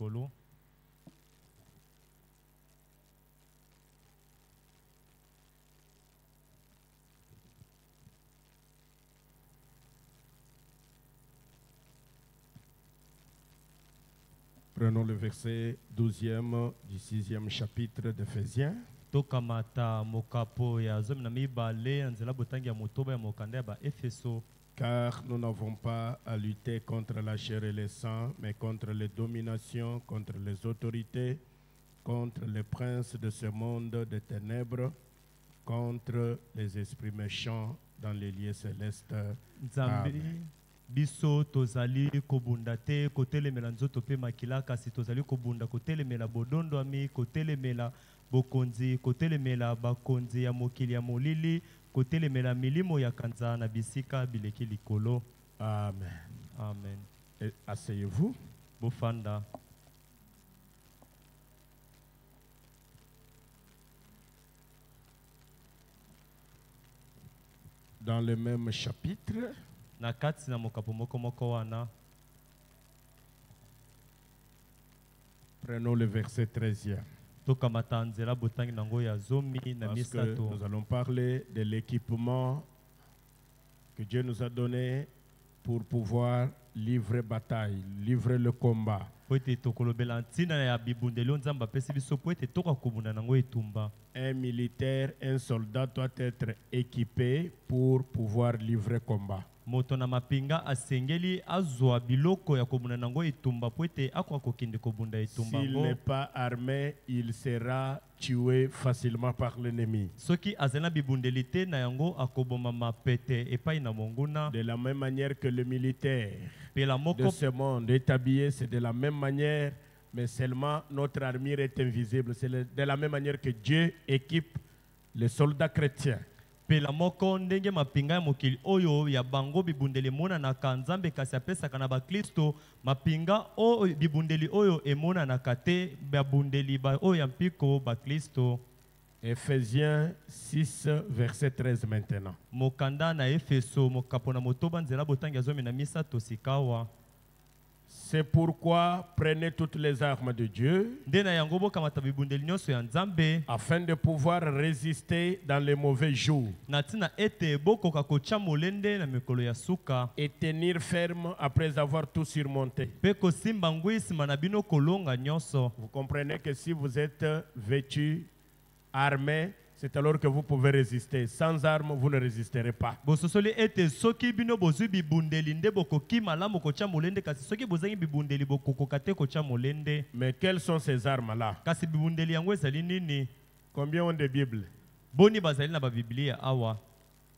likolo. Prenons le verset 12e du 6e chapitre d'Éphésiens. Tokamata mokapo ya zomi na mibale anzela botangi ya motoba ya mokanda ya ba Efeso. Car nous n'avons pas à lutter contre la chair et le sang, mais contre les dominations, contre les autorités, contre les princes de ce monde de ténèbres, contre les esprits méchants dans les lieux célestes. Amen. Biso tozali kobunda te kotelemela nzoto pe makila kasi tozali kobunda kotelemela bodondo ami kotelemela bokonzi kotelemela bakonzi ya mokili ya molili kotelemela milimo ya kanza na bisika bileki likolo. Amen. Amen. Asseyez-vous. Bofanda. Dans le même chapitre, nakati na mokapo moko wana. Prenons le verset 13e. Tokamata nzela botangi nango ya zomi na Parce que misato. nous allons parler de l'équipement que Dieu nous a donné pour pouvoir livrer bataille, livrer le combat. Un militaire, un soldat doit être équipé pour pouvoir livrer combat. Moto na mapinga asengeli azwa biloko ya kobunda nango itumba poete akwa kokinde kobunda itumba ngo. S'il n'est pas armé, il sera tué facilement par l'ennemi. Soki azena bibundelite na yango akoboma mapete epai na monguna. De la même manière que le militaire de ce monde est habillé, c'est de la même manière, mais seulement notre armure est invisible. C'est de la même manière que Dieu équipe les soldats chrétiens. Pela moko ndenge mapinga ya mokili oyo ya bango bibundeli mona na kanzambe kasi apesaka na bakristo mapinga o bibundeli oyo emona na kate babundeli ba oyo ya mpiko bakristo. Éphésiens 6 verset 13 maintenant. Mokanda na Efeso mokapo na motoba nzela botangi azomi na misato sikawa. C'est pourquoi prenez toutes les armes de Dieu afin de pouvoir résister dans les mauvais jours et tenir ferme après avoir tout surmonté. Vous comprenez que si vous êtes vêtu, armé, c'est alors que vous pouvez résister. Sans armes, vous ne résisterez pas. Mais quelles sont ces armes-là? Combien ont des Bibles?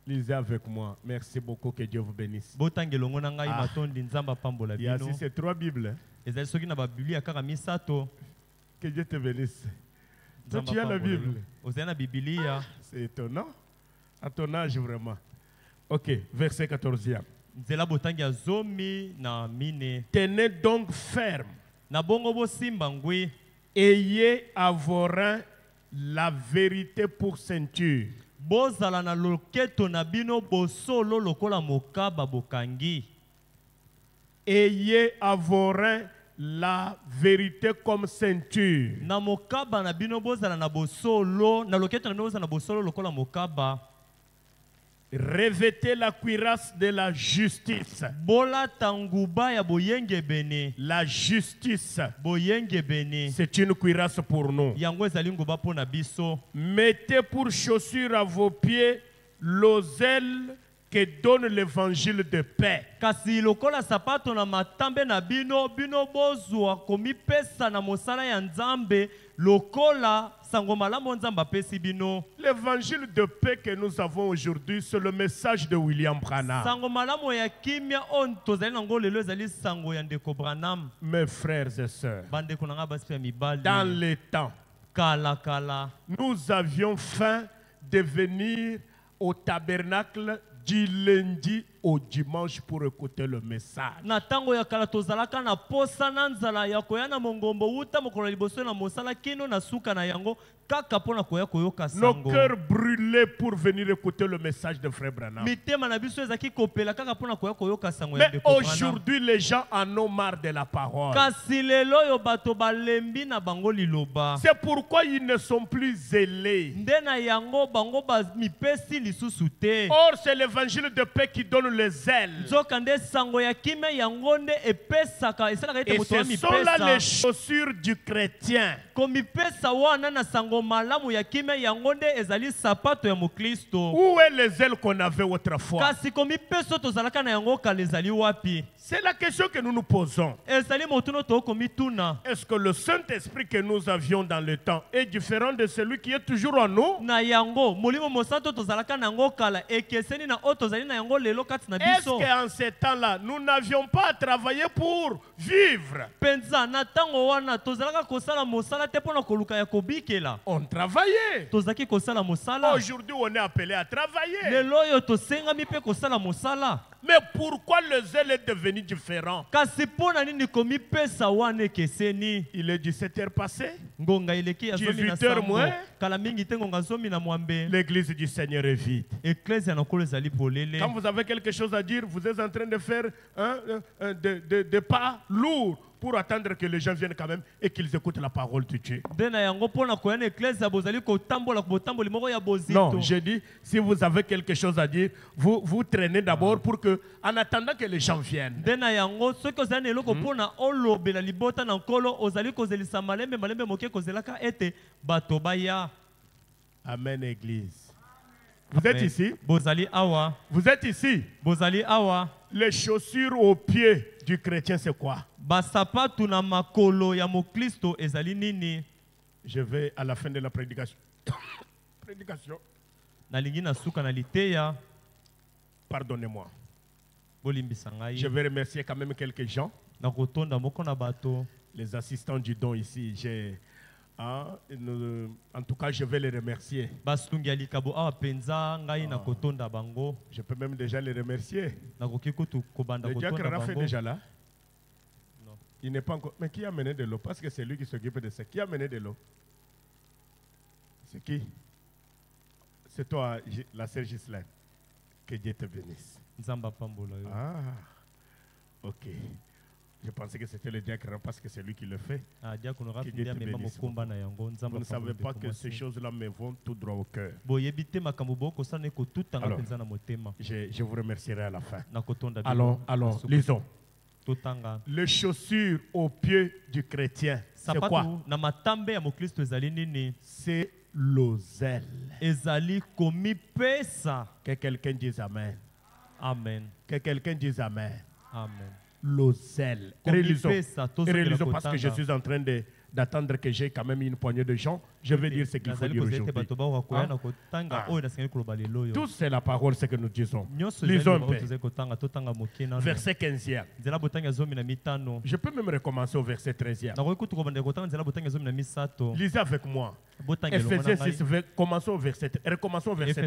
Lisez avec moi. Merci beaucoup, que Dieu vous bénisse. Il y a ici ces 3 Bibles. Que Dieu te bénisse. Toi, tu as la Bible. C'est étonnant. À ton âge, vraiment. Ok, verset 14e. Tenez donc ferme. Ayez à vos reins la vérité pour ceinture. Ayez à vos reins la vérité comme ceinture. Revêtez la cuirasse de la justice. La justice, c'est une cuirasse pour nous. Mettez pour chaussure à vos pieds l'auzel que donne l'évangile de paix. L'évangile de paix que nous avons aujourd'hui, c'est le message de William Branham. Mes frères et sœurs, dans les temps, nous avions faim de venir au tabernacle du lundi au dimanche pour écouter le message. Na tango ya kala tozalaka na posa na nzala ya koya na mongombo uta mokolo liboso na mosala kino na suka na yango kaka pona koya koyoka sango. Nos cœurs brûlés pour venir écouter le message de Frère Branham. Mitema na biso ezaki kopela kaka pona koya koyoka sango ya Mais ndeko. aujourd'hui, les gens en ont marre de la parole. Kasi lelo yo bato balembi na bango liloba. C'est pourquoi ils ne sont plus zélés. Ndena yango bango ba mipesi lisusu te. Or, c'est l'évangile de paix qui donne les ailes. Nzokande sango ya kime yango nde epesaka esalaka ete Et moto ya ce sont là les mipesa. chaussures du chrétien. Komipesa wana na sango malamu ya kime yango nde ezali sapato ya mukristo. Où est les ailes qu'on avait autrefois? Kasi komipesa tozalaka na yango kala ezali wapi? C'est la question que nous nous posons. Ezali motuno to komituna. Est-ce que le Saint-Esprit que nous avions dans le temps est différent de celui qui est toujours en nous? Na yango molimo mosanto tozalaka na yango kala ekeseni na oto zali na yango lelo kati na Est-ce biso. qu'en ces temps-là, nous n'avions pas à travailler pour vivre? Penza na tango wana tozalaka kosala mosala te pona koluka ya kobikela. On travaillait. Tozaki kosala mosala. Aujourd'hui, on est appelé à travailler. Lelo yo tosengami pe kosala mosala. Mais pourquoi le zèle est devenu différent? Kasi pona nini komipesa wana ekeseni? Il est 17h passé. Ngonga ileki ya zomi na 18 heures sambo. moins. Kala mingi te ngonga zomi na mwambe. L'église du Seigneur est vide. Ecclesia na kolo ezali polele. Quand vous avez quelque chose à dire, vous êtes en train de faire des pas lourds pour attendre que les gens viennent quand même et qu'ils écoutent la parole de Dieu. Dena yango pona koyana ecclesia bozali kotambola kobotamboli moko ya bozito. Non, je dis, si vous avez quelque chose à dire, vous traînez d'abord pour que, en attendant que les gens viennent. Dena yango soki ozali na eloko pona olobela libota na nkolo ozali kozelisa malembe moke kozelaka ete bato baya. Amen, Église. Vous êtes ici? Bozali awa. Vous êtes ici? Bozali awa. Les chaussures aux pieds du chrétien, c'est quoi? Basapatu na makolo ya mokristo ezali nini? Je vais à la fin de la prédication. Prédication. Nalingi na suka na liteya. Pardonnez-moi. Bolimbisa ngai. Je vais remercier quand même quelques gens. Na kotonda moko na bato. Les assistants du don ici, en tout cas, je vais les remercier. Basungi ya likabo awa penza ngai na kotonda bango. Je peux même déjà les remercier. Na kokikutu kobanda Le diacre kotonda Raphaël est bango. déjà là. Non. Il n'est pas encore. Mais qui a amené de l'eau? Parce que c'est lui qui s'occupe de ça. Qui a amené de l'eau? C'est qui? C'est toi, la sœur Ghislaine. Que Dieu te bénisse. Nzamba pambola yo. Ah, ok. Je pensais que c'était le diacre parce que c'est lui qui le fait. Ah, diakono Que Dieu rapide te mema bénisse. mokomba na yango nzamba. Vous ne savez pas que ces choses-là me vont tout droit au cœur. Boyebi te makambo boko sana ko tutanga Alors, penza na motema. Je vous remercierai à la fin. Na kotonda Alors, lisons. Totanga. Les chaussures aux pieds du chrétien, c'est quoi? Sapatu na matambe ya mokristo ezali nini? C'est l'oseille. Ezali komipesa. Que quelqu'un dise Amen. Amen. Que quelqu'un dise Amen. Amen. L'oseille. Komipesa, Relisons. tozongela Relisons parce que kotanga. je suis en train d'attendre que j'ai quand même une poignée de gens. Je vais dire ce qu'il faut Nazali dire kozete aujourd'hui. bato bao koya Hein? na kotanga Ah. oyo nasengeli koloba lelo yo. Tout c'est la parole, ce que nous disons. Nyonso Lisons un ezali peu. tozali kotanga totanga moke na. Verset 15e. Nzela botanga zomi na mitano. Je peux même recommencer au verset 13e. Na kokutu kobanda kotanga nzela botanga zomi na misato. Lisez avec moi. Botanga elongo na Ephésiens ngai. 6, commençons au verset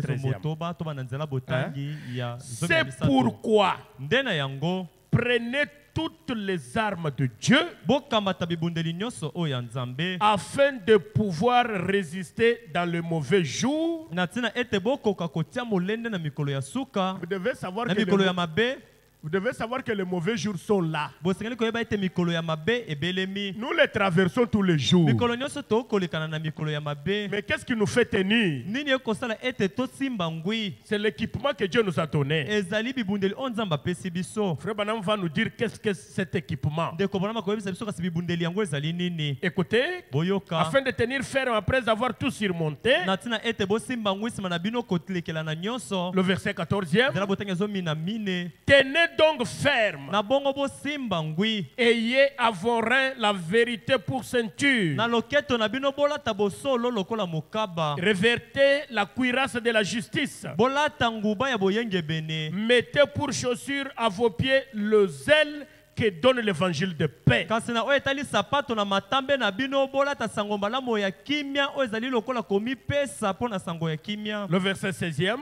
13e. motoba to bana nzela botangi ya zomi na C'est misato. pourquoi Ndena yango prenez toutes les armes de Dieu bokamata bibundeli nyonso oyo ya Nzambe afin de pouvoir résister dans le mauvais jour. na ntina ete bokoka kotia molende na mikolo ya suka Vous devez savoir na que mikolo ya mabe. vous devez savoir que les mauvais jours sont là. Bosengeli koyeba ete mikolo ya mabe ebelemi. Nous les traversons tous les jours. Mikolo nyonso tokolekana na mikolo ya mabe. Mais qu'est-ce qui nous fait tenir? Nini ekosala ete tosimba ngwi? C'est l'équipement que Dieu nous a donné. Ezali bibundeli oyo Nzambe apesi biso. Frère Branham va nous dire qu'est-ce que cet équipement. Ndeko Branham akoyebisa biso kasi bibundeli yango ezali nini. Écoutez, Boyoka afin de tenir ferme après avoir tout surmonté. na ntina ete bosimba ngwi nsima na bino kolekela na nyonso. Le verset 14e. Nzela botanga ezomi na mine. Tenez donc ferme. Na bongo bosimba ngwi. Ayez à vos reins la vérité pour ceinture. Na loketo na bino bolata bosolo lokola mokaba. Revertez la cuirasse de la justice. Bolata nguba ya boyenge bene. Mettez pour chaussure à vos pieds le zèle que donne l'évangile de paix. Kasi na oyo etali sapato na matambe na bino bolata sango malamu ya kimia oyo ezali lokola komipesa mpo na sango ya kimia. Le verset 16e.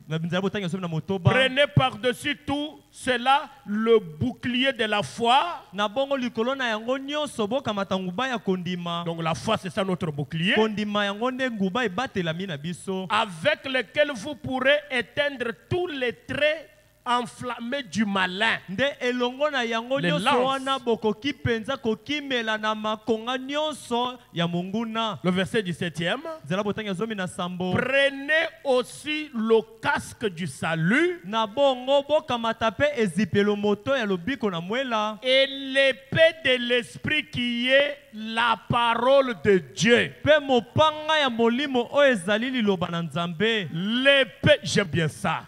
Prenez par-dessus tout cela le bouclier de la foi. Donc la foi, c'est ça notre bouclier. Avec lequel vous pourrez éteindre tous les traits enflammé du malin. Les lances. Le verset 17e. Prenez aussi le casque du salut et l'épée de l'esprit qui est la parole de Dieu. L'épée, j'aime bien ça.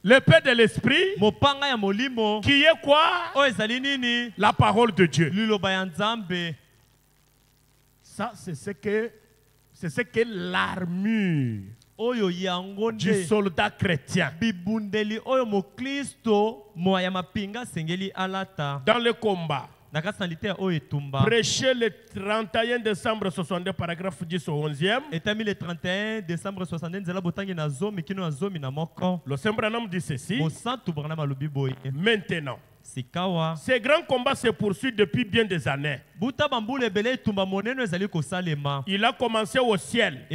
L'épée de l'esprit qui est quoi? La parole de Dieu. Ça, c'est ce que l'armure du soldat chrétien. Dans le combat, prêché le 31 décembre 62, paragraphe 10 au 11e. Le 31 décembre 62, Le Saint Branham dit ceci. Maintenant, ces grands combats se poursuivent depuis bien des années. Il a commencé au ciel,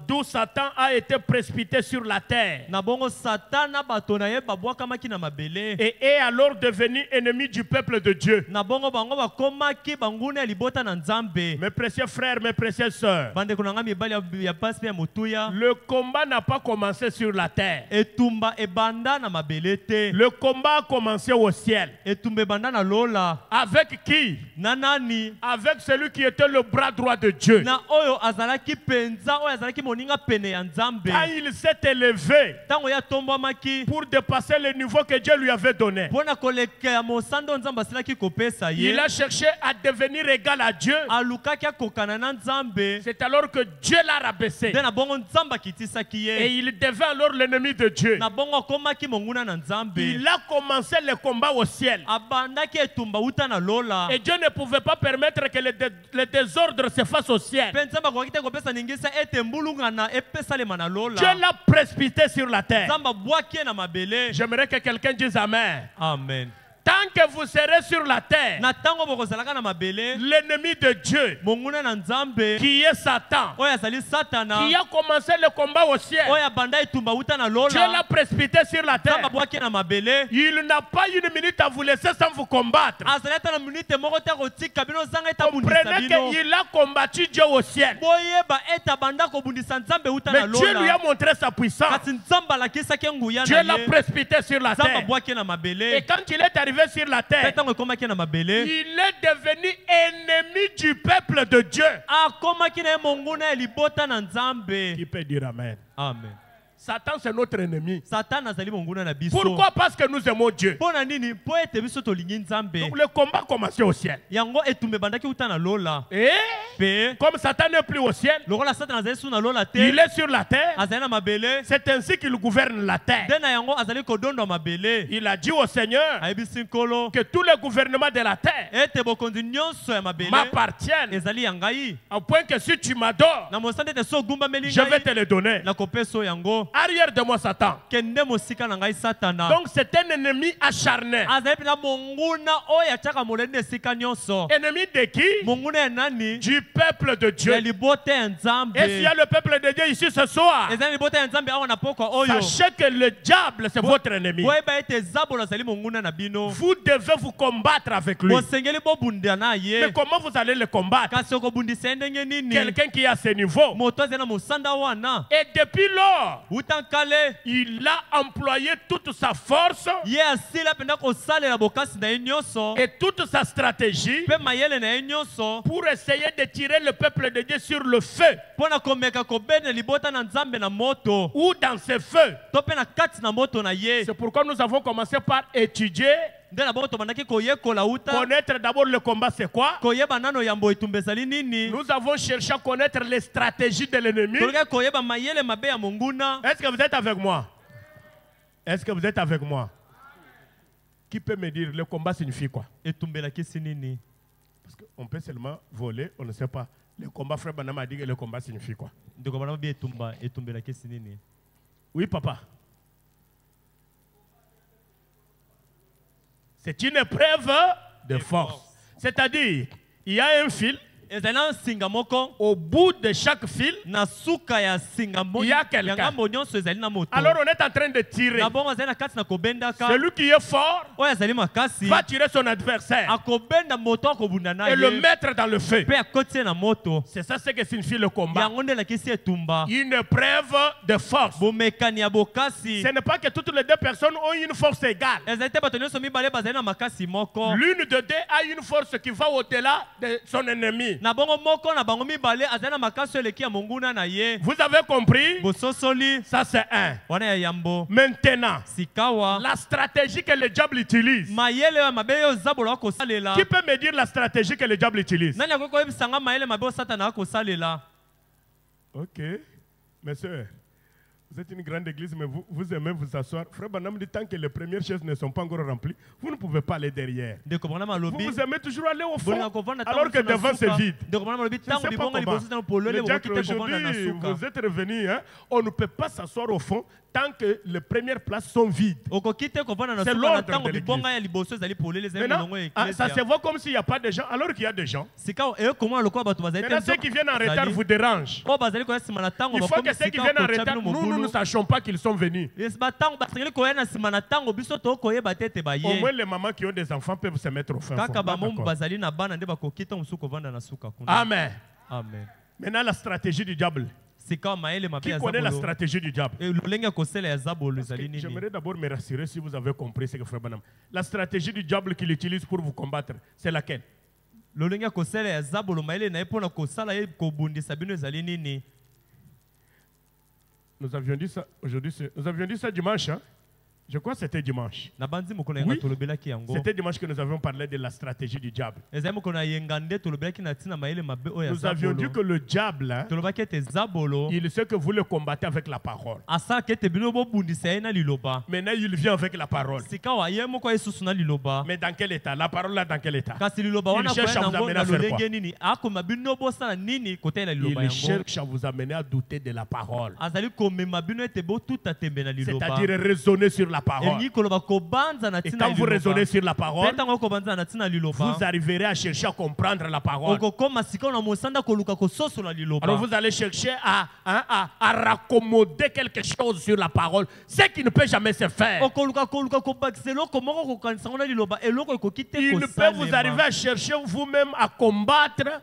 d'où Satan a été précipité sur la terre et est alors devenu ennemi du peuple de Dieu. Mes précieux frères, mes précieuses sœurs, le combat n'a pas commencé sur la terre. Le combat a commencé au ciel. Avec qui? Avec celui qui était le bras droit de Dieu. Quand il s'est élevé pour dépasser le niveau que Dieu lui avait donné, il a cherché à devenir égal à Dieu. C'est alors que Dieu l'a rabaissé et il devint alors l'ennemi de Dieu. Il a commencé le combat au ciel et Dieu ne pouvait pas permettre que le désordre se fasse au ciel. Dieu l'a précipité sur la terre. J'aimerais que quelqu'un dise Amen. Amen. Tant que vous serez sur la terre, l'ennemi de Dieu, qui est Satan, qui a commencé le combat au ciel, Dieu l'a précipité sur la terre. Il n'a pas une minute à vous laisser sans vous combattre. Comprenez qu'il a combattu Dieu au ciel. Mais Dieu lui a montré sa puissance. Dieu l'a précipité sur la terre. Et quand il est arrivé sur la terre, il est devenu ennemi du peuple de Dieu. Qui peut dire Amen? Amen. Satan, c'est notre ennemi. Pourquoi? Parce que nous aimons Dieu. Donc le combat commençait au ciel. Et comme Satan n'est plus au ciel, il est sur la terre. C'est ainsi qu'il gouverne la terre. Il a dit au Seigneur que tous les gouvernements de la terre m'appartiennent, au point que si tu m'adores, je vais te les donner. Arrière de moi, Satan. Donc c'est un ennemi acharné. Ennemi de qui? Du peuple de Dieu. Et s'il y a le peuple de Dieu ici ce soir, sachez que le diable c'est votre ennemi. Vous devez vous combattre avec lui. Mais comment vous allez le combattre? Quelqu'un qui est à ce niveau. Et depuis lors, il a employé toute sa force et toute sa stratégie pour essayer de tirer le peuple de Dieu sur le feu ou dans ce feu. C'est pourquoi nous avons commencé par étudier, connaître d'abord le combat c'est quoi. Nous avons cherché à connaître les stratégies de l'ennemi. Est-ce que vous êtes avec moi? Est-ce que vous êtes avec moi? Qui peut me dire le combat signifie quoi? Parce qu'on peut seulement voler, on ne sait pas. Le combat, frère Banama a dit que le combat signifie quoi? ndeko bana bi etumbela kesi nini? Oui, papa. C'est une épreuve de force. C'est-à-dire, il y a un fil. ezali singa moko Au bout de chaque fil, na suka ya singa il y a quelqu'un. yangambo nyonso ezali na moto. Alors on est en train de tirer. na bongo azali na kati na kobendaka Celui qui est fort oyo azali makasi va tirer son adversaire akobenda moto akobunda na et le ye mettre dans le feu. mpe akotie na moto. C'est ça ce que signifie le combat. yango nde elakisi etumba Une épreuve de force. bomekani ya bokasi. Ce n'est pas que toutes les deux personnes ont une force égale. ezali te bato nyonso mibale bazali na makasi moko. L'une de deux a une force qui va au-delà de son ennemi. na bongo moko na bango mibale azali na makasi oyo eleki ya monguna na ye. Vous avez compris? bososoli Ça c'est un. wana ya yambo. Maintenant, sikawa la stratégie que le diable utilise. mayele oyo mabe oyo zabola akosalela. Qui peut me dire la stratégie que le diable utilise? nani akoki koyebisanga mayele mabe oyo satana akosalela? Ok. Mes soeurs, vous êtes une grande église, mais vous aimez vous asseoir. Frère Banam dit tant que les premières chaises ne sont pas encore remplies, vous ne pouvez pas aller derrière. ndeko bana malobi Vous aimez toujours aller au fond, bolinga kovanda alors que devant c'est vide. ndeko bana malobi Je ne tango sais pas libonga comment. liboso tano polele Le diacre, bokoki te kovanda na aujourd'hui, suka. vous êtes revenus, hein, on ne peut pas s'asseoir au fond tant que les premières places sont vides. okoki te kovanda na C'est suka na l'ordre tango de libonga ya liboso ezali polele ezali Maintenant, molongo ya ah, ça se eklesia. voit comme s'il n'y a pas de gens, alors qu'il y a des gens. sika ekomona lokola bato bazali Maintenant, ceux qui viennent en retard vous dérangent. oyo bazali koya nsima na ntango Il faut que ceux qui viennent en retard, nous ne sachions pas qu'ils sont venus. batango basengeli koya na nsima na ntango biso tokoyeba te ete Au baye. moins, les mamans qui ont des enfants peuvent se mettre au fin fond. kaka bamomu D'accord. bazali na bana nde bakoki ntango mosusu kovanda na suka kuna. Amen. amen. Maintenant, la stratégie du diable. sika mayele mabe Qui ya connaît la zabolo stratégie du diable? lolenge ya kosala ya zabolo ezali nini? J'aimerais d'abord me rassurer si vous avez compris ce que Frère Branham. La stratégie du diable qu'il utilise pour vous combattre, c'est laquelle? lolenge ya kosala ya zabolo mayele na ye mpona kosala ye kobundisa bino ezali nini? Nous avions dit ça aujourd'hui. Nous avions dit ça dimanche. Hein? Je crois que c'était dimanche. na banzi mokolo Oui. yenga tolobelaki yango. C'était dimanche que nous avions parlé de la stratégie du diable. ezali mokolo na yenga nde tolobelaki na ntina mayele mabe oyo ya Nous avions dit zabolo. que le diable, hein, tolobaki ete zabolo il sait que vous le combattez avec la parole. asalaka ete bino bobundisa ye na liloba. Maintenant, il vient avec la parole. sika wa ye moko ayesusu na liloba. Mais dans quel état? La parole là, dans quel état? kasi liloba Il wana cherche koya à vous nango amener na à faire lolenge quoi? nini akoma bino bosala nini kotala liloba Il yango. cherche à vous amener à douter de la parole. azali komema bino ete botuta tembe na liloba. C'est-à-dire raisonner sur la parole. elingi koloba kobanza na Et ntina quand vous liloba. raisonnez sur la parole, Mpe ntango okobanza na ntina liloba vous arriverez à chercher à comprendre la parole. okokoma sika na mosanda koluka kososola liloba. Alors vous allez chercher à raccommoder quelque chose sur la parole, ce qui ne peut jamais se faire. okoluka kobakisa eloko moko kokanisa ngo na liloba eloko ekoki te Il peut vous arriver à chercher vous-même à combattre,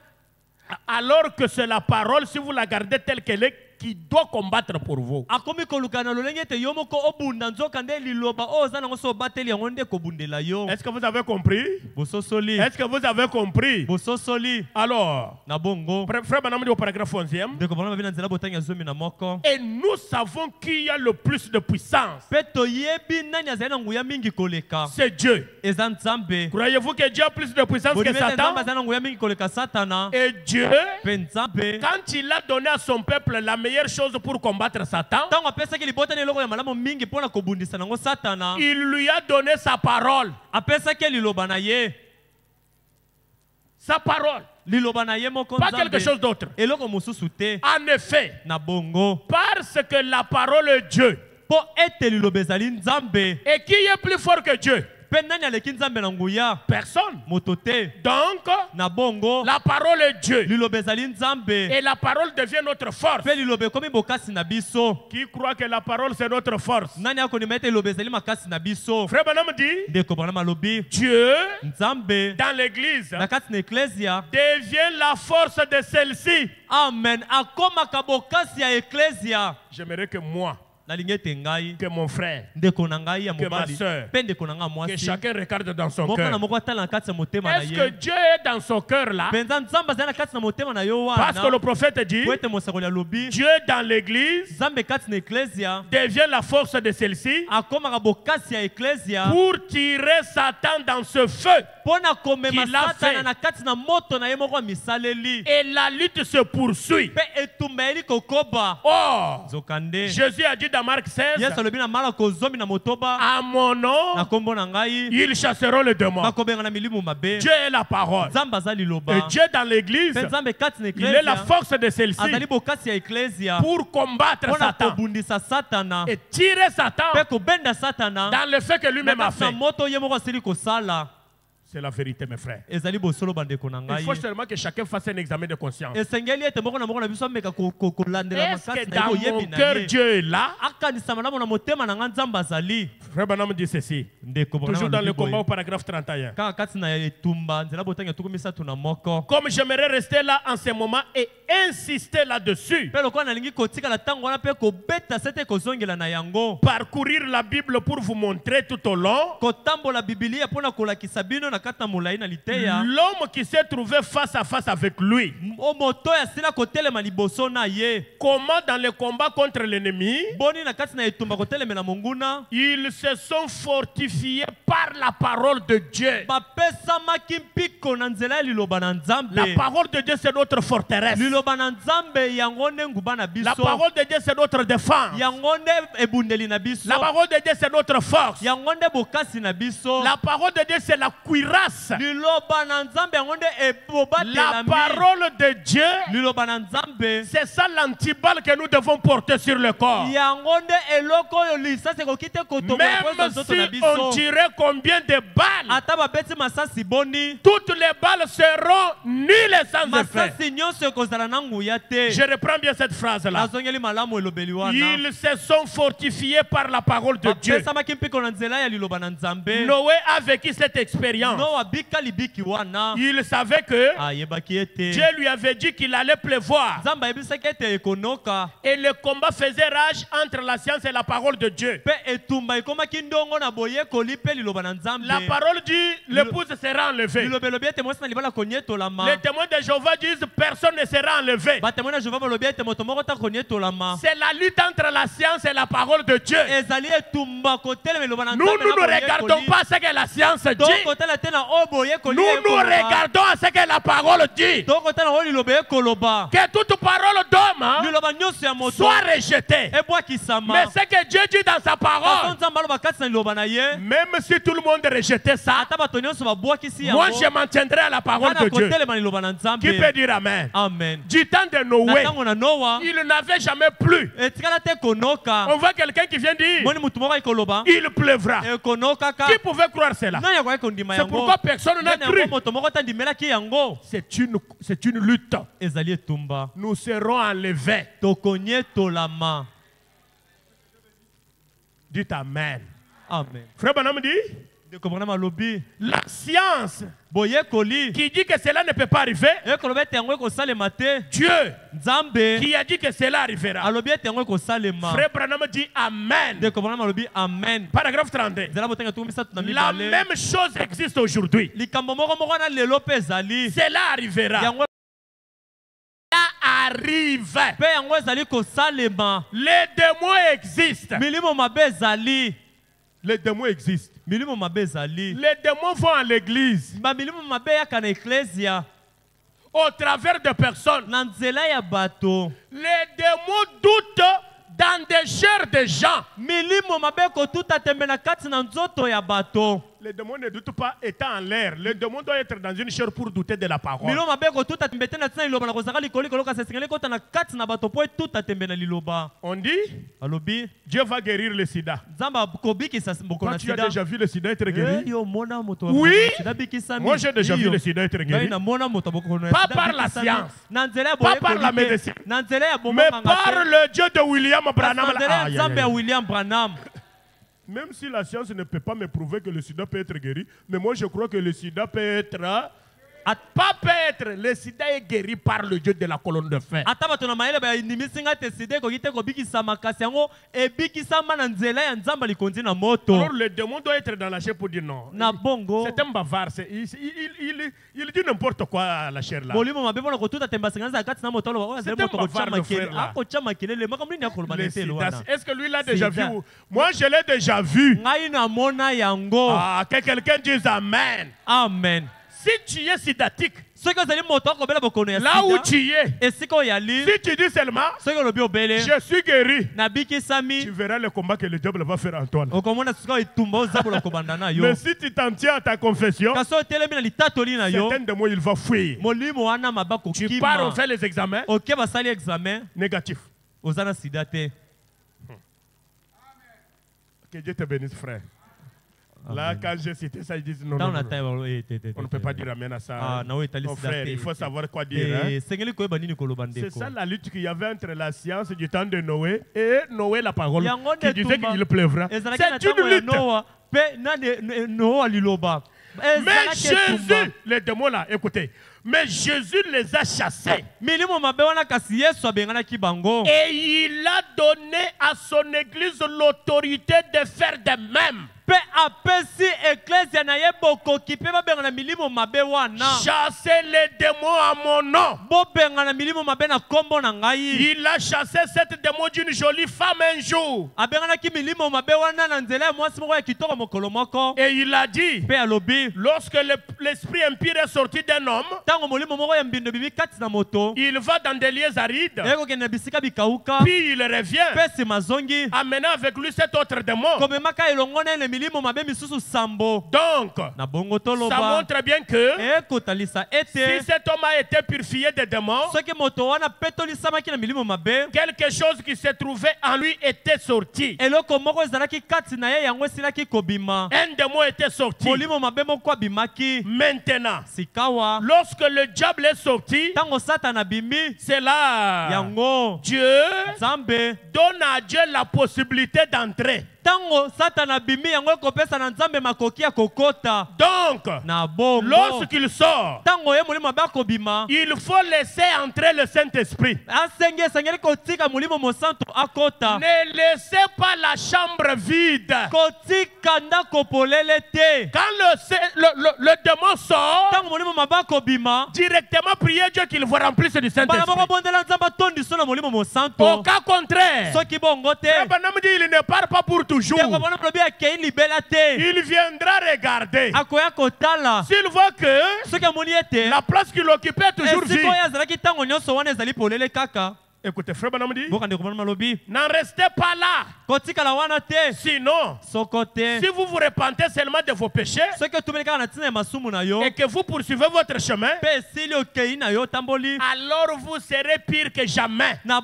alors que c'est la parole, si vous la gardez telle qu'elle est, qui doit combattre pour vous. akomi koluka na lolenge ete yo moko obunda nzoka nde liloba oyo oza nango so obateli yango nde kobundela yo. Est-ce que vous avez compris? bososoli Est-ce que vous avez compris? bososoli Alors, na bongo frère Banam dit au paragraphe 11e, ndeko bana babi na nzela botangi ya zomi na moko. et nous savons qui a le plus de puissance. mpe toyebi nani azali na nguya mingi koleka. C'est Dieu. eza nzambe. Croyez-vous que Dieu a plus de puissance que Bondimi ete Satan? nzambe azali na nguya mingi koleka satana. Et Dieu, mpe nzambe quand il a donné à son peuple la meilleure chose pour combattre Satan, ntango apesaki libota na eloko ya malamu mingi mpo na kobundisa nango satana, il lui a donné sa parole. apesaki liloba na ye. Sa parole. liloba na ye moko Pas quelque chose d'autre. eloko mosusu te. En effet, na bongo parce que la parole est Dieu. mpo ete liloba ezali nzambe. Et qui est plus fort que Dieu? mpe nani aleki nzambe na nguya? Personne. moto te. Donc, na bongo la parole est Dieu. liloba ezali nzambe. Et la parole devient notre force. mpe liloba ekomi bokasi na biso. Qui croit que la parole c'est notre force? nani akondima ete liloba ezali makasi na biso? Frère Branham dit, ndeko bana malobi Dieu, nzambe dans l'église, na kati na eklesia devient la force de celle-ci. amen akomaka bokasi ya eklesia. J'aimerais que moi, nalingi ete ngai que mon frère, ndeko na ngai ya que ma mobali sœur, mpe ndeko na ngai ya que mwasi chacun regarde dans son moko na cœur. moko atala na kati ya motema na Est-ce que ye. Dieu est dans son cœur là? mpenza nzambe azali na kati na motema na yo Parce que le wana prophète dit, po ete mosakoli alobi Dieu dans l'église nzambe kati na eklesia devient la force de celle-ci akomaka bokasi ya eklesia pour tirer Satan dans ce feu. mpo na komema qu'il a satana fait. na kati na moto na ye moko ya misaleli Et la lutte se poursuit. mpe etumba eli kokoba. Or, nzokande Jésus a dit dans Marc 16, Yesu alobi na Marko 10 na motoba à mon nom, na kombo na ngai ils chasseront les démons. bakobenga na milimu mabe. Dieu est la parole. Nzambe aza liloba. Et Dieu dans l'église, Pe Nzambe kati na il est la ecclesia force de celle-ci azali bokasi ya ecclesia pour combattre mpona Satan kobundisa Satana et tirer Satan pe kobenda Satana dans le fait que lui-même na a kati na fait. moto ye moko asili kosala. C'est la vérité, mes frères. Ezali bosolo bandeko na Il ngai. faut seulement que chacun fasse un examen de conscience. Esengeli ete moko na moko na biso ameka kolandela Est-ce que makasi na dans ye mon oyebi na cœur ye. Dieu est là? Akanisa malamu na motema na nga Nzambe azali. Frère Branham dit ceci. Ndeko Toujours dans le combat au boye. paragraphe 31. Kaka kati na etumba nzela botanga tuku misatu na moko. Comme j'aimerais rester là en ce moment et insister là-dessus, Pe lokola nalingi kotikala ntango wana pe kobeta sete kozongela na yango. parcourir la Bible pour vous montrer tout au long, Kotambola Biblia mpona kolakisa bino na kati na molai na liteya. l'homme qui s'est trouvé face à face avec lui, O moto ya sila kotelema liboso na ye. comment dans le combat contre l'ennemi, Boni na kati na etumba kotelemela monguna. ils se sont fortifiés par la parole de Dieu. Bapesamaki mpiko na nzela ya liloba na Nzambe. La parole de Dieu, c'est notre forteresse. Liloba na Nzambe yango nde nguba na biso. La parole de Dieu, c'est notre défense. Yango nde ebundeli na biso. La parole de Dieu, c'est notre force. Yango nde bokasi na biso. La parole de Dieu, c'est la cuirasse. Liloba na Nzambe yango nde La ebobatelami. parole de Dieu, Liloba na Nzambe c'est ça l'antiballe que nous devons porter sur le corps. yango nde eloko oyo lisasi ekoki te kotongola Même mpo nzoto na si biso. on tirait combien de balles, Ata babeti masasi boni. toutes les balles seront nulles sans effet. Masasi nyonso ekozala na nguya te. Je reprends bien cette phrase-là. Nazongeli malamu elobeli wana. Ils se sont fortifiés par la parole de Dieu. Bapesamaki mpiko na nzela ya liloba na Nzambe. Noé a vécu cette expérience. Noa bika libiki wana. Il savait que Ayebaki ete Dieu lui avait dit qu'il allait pleuvoir. Nzambe ayebisaki ete ekonoka. Et le combat faisait rage entre la science et la parole de Dieu. Pe etumba ekomaki ndongo na boyekoli pe liloba na Nzambe. La parole dit, l'épouse sera enlevée. Liloba elobi ete mwasi na libala konietolama. Les témoins de Jéhovah disent, personne ne sera enlevé. Batémoin na Jehova balobi ete moto moko ta konietolama. C'est la lutte entre la science et la parole de Dieu. Ezali etumba kotelema liloba na Nous Nzambe. ne regardons pas ce que la science dit. Donc kotela te na oyo boyekoli Nous nous regardons à ce que la parole dit. Donc kotela oyo liloba ekoloba. Que toute parole d'homme Liloba nyonso ya moto soit rejetée. ebwakisama. Mais ce que Dieu dit dans sa parole, Nzambe aloba kati na liloba na ye. même si tout le monde rejetait ça, Ata bato nyonso babwakisi moi yango. je m'en tiendrai à la parole de Dieu. kotelema liloba na Nzambe. Qui peut dire Amen? Amen. Du temps de Na Noé, ntango na Noa il n'avait jamais plu. etikala te konoka. On voit quelqu'un qui vient dire, Moni mutu moko ekoloba. il pleuvra. Ekonokaka. Qui pouvait croire cela? Nani akoki kondima C'est yango? pourquoi personne n'a Nani yango cru. moto moko ta ndimelaki yango. C'est une lutte. Ezali etumba. Nous serons enlevés. Tokonietolama. Dites Amen. Amen. Frère Branham dit, Ndekomana malobi. la science Boyekoli. qui dit que cela ne peut pas arriver, Ekoloba ete yango ekosalema te. Dieu Nzambe qui a dit que cela arrivera. alobi ete yango ekosalema. Frère Branham dit Amen. Ndekomana malobi amen. Paragraphe 32. Nzela botanga tuku misatu na La mibale. même chose existe aujourd'hui. Likambo moko moko na lelo pe ezali. Cela arrivera. Yango Cela arrive. pe yango ezali kosalema. Les démons existent. Milimo mabe ezali. Les démons existent. Milimo mabe ezali. Les démons vont à l'église Ba milimo mabe yaka na eklesia. au travers de personnes. Na nzela ya bato. Les démons doutent dans des chairs de gens. Milimo mabe kotuta tembe na kati na nzoto ya bato. Les démons ne doutent pas étant en l'air. Les démons doivent être dans une chair pour douter de la parole. Milimo mabe kotuta tembe te na tina liloba na kozaka likoli koloka sesengeli kota na kati na bato po etuta tembe na liloba. On dit, Alobi Dieu va guérir le sida. Nzamba kobikisa mboko Toi, na tu as sida. déjà vu le sida être guéri? Yo mona moto wa Oui. sida bikisami. Moi, j'ai déjà vu le sida être Ngai guéri. na mona moto boko na Pas sida par la bikisami. science. Na nzela ya Pas boye par la kolite. médecine. Na nzela ya bomo Mais manga par te. le Dieu de William Branham. Na nzela ya Aïe, aïe, Nzambe ya aïe. William Branham. Même si la science ne peut pas me prouver que le sida peut être guéri, mais moi je crois que le sida peut être... Pas peut être, le sida est guéri par le Dieu de la colonne de fer. Ata bato na mayele ba ndimisinga te sida ekoki te kobikisa makasi yango ebikisama na nzela ya Nzamba likondi na moto. Alors le démon doit être dans la chair pour dire non. Na bongo. C'est un bavard. Il dit n'importe quoi à la chair là. Molimo mabe bona kotuta temba singanza kati na moto lo C'est azali un moto bavard, kochama le kele. frère, là. Akochama kelele makamuli ni akoloba Le nete sida, wana. est-ce que lui l'a déjà vu? Sida. Moi je l'ai déjà vu. Ngai na mona yango. Ah, que quelqu'un dise Amen. Amen. Si tu es sidatique, Là où tu es, si tu dis seulement, je suis guéri, tu verras le combat que le diable va faire en toi. Mais si tu t'en tiens à ta confession, certains de moi, il va fuir. Tu pars, on fait les examens négatifs. Que Dieu te bénisse, frère. Là, quand j'ai cité ça, ils disent non, on ne peut pas dire amen à ça. Non, frère, il faut savoir quoi dire. Hein? C'est ça la lutte qu'il y avait entre la science du temps de Noé et Noé, la parole, qui disait qu'il pleuvra. C'est une lutte. Mais Jésus, les démons là, écoutez, mais Jésus les a chassés. Et il a donné à son église l'autorité de faire de même. Chasser les démons à mon nom. Il a chassé cette démon d'une jolie femme un jour. Et il a dit, lorsque l'esprit impur est sorti d'un homme, il va dans des lieux arides, puis il revient, amenant avec lui cet autre démon. Donc, ça montre bien que si cet homme a été purifié des démons, quelque chose qui se trouvait en lui était sorti. Un démon était sorti. Maintenant, lorsque le diable est sorti, c'est là Dieu donne à Dieu la possibilité d'entrer. Donc, lorsqu'il sort, il faut laisser entrer le Saint-Esprit. Ne laissez pas la chambre vide. Quand le démon sort, directement priez Dieu qu'il vous remplisse du Saint-Esprit. Au cas contraire, il ne part pas pour toujours. Il viendra regarder. S'il voit que la place qu'il occupait est toujours vide. Écoutez, frère Banamdi, n'en restez pas là. Sinon, si vous vous repentez seulement de vos péchés et que vous poursuivez votre chemin, alors vous serez pire que jamais. Mais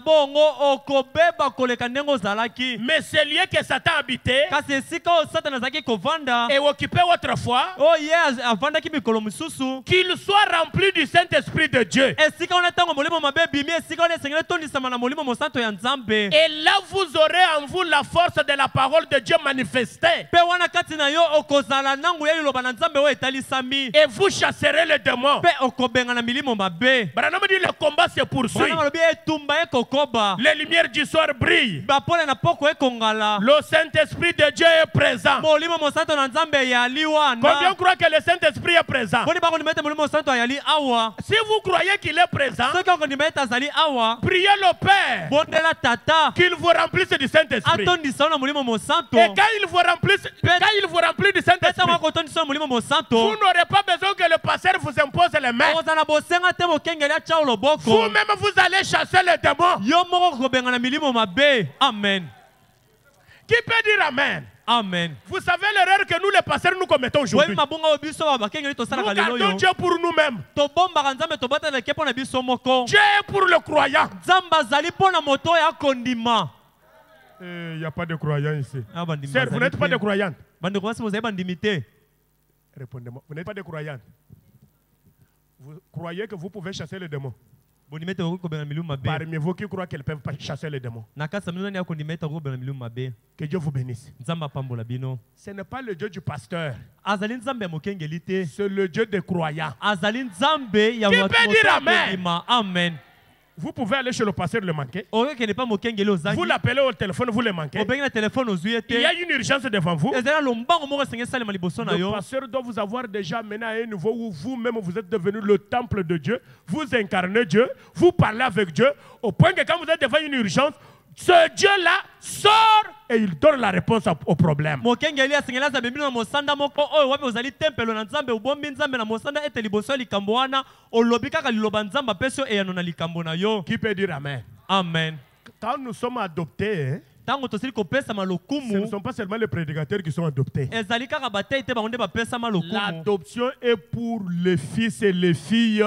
ce lieu que Satan habitait et occupait autrefois, qu'il soit rempli du Saint-Esprit de Dieu. Et là vous aurez en vous la force de la parole de Dieu manifestée. Et vous chasserez les démons. Branham dit le combat se poursuit. Les lumières du soir brillent. Le Saint-Esprit de Dieu est présent. Combien croient que le Saint-Esprit est présent? Si vous croyez qu'il est présent, priez le Père qu'il vous remplisse du Saint-Esprit. Et quand il vous remplit du Saint-Esprit, vous n'aurez pas besoin que le pasteur vous impose les mains. Vous-même vous allez chasser les démons. Amen. Qui peut dire Amen? Amen. Vous savez l'erreur que nous les pasteurs nous commettons aujourd'hui. Nous gardons Dieu pour nous-mêmes. Dieu est pour le croyant. Il n'y a pas de croyants ici. Sœur, vous n'êtes pas de croyante. Répondez-moi. Vous n'êtes pas de croyante. Vous croyez que vous pouvez chasser les démons? Parmi vous qui croient qu'elles peuvent pas chasser les démons. Que Dieu vous bénisse. Ce n'est pas le Dieu du pasteur. C'est le Dieu des croyants. Qui peut dire Amen? Amen. Vous pouvez aller chez le pasteur le manquer. Vous l'appelez au téléphone, vous le manquez. Il y a une urgence devant vous. Le pasteur doit vous avoir déjà mené à un niveau où vous-même vous êtes devenu le temple de Dieu. Vous incarnez Dieu. Vous parlez avec Dieu. Au point que quand vous êtes devant une urgence, ce Dieu-là sort et il donne la réponse au problème. Mokengeli asengela za bembino na mosanda moko oyo wapi ozali tempelo na Nzambe ubombi Nzambe na mosanda ete liboso likambo wana olobi kaka liloba Nzambe peso eyano na likambo na yo. Qui peut dire amen? Amen. Quand nous sommes adoptés, hein, Tango tosili kopesa ce ne malokumu sont pas seulement les prédicateurs qui sont adoptés. ezali kaka batei te bango nde bapesa malokumu. L'adoption est pour les fils et les filles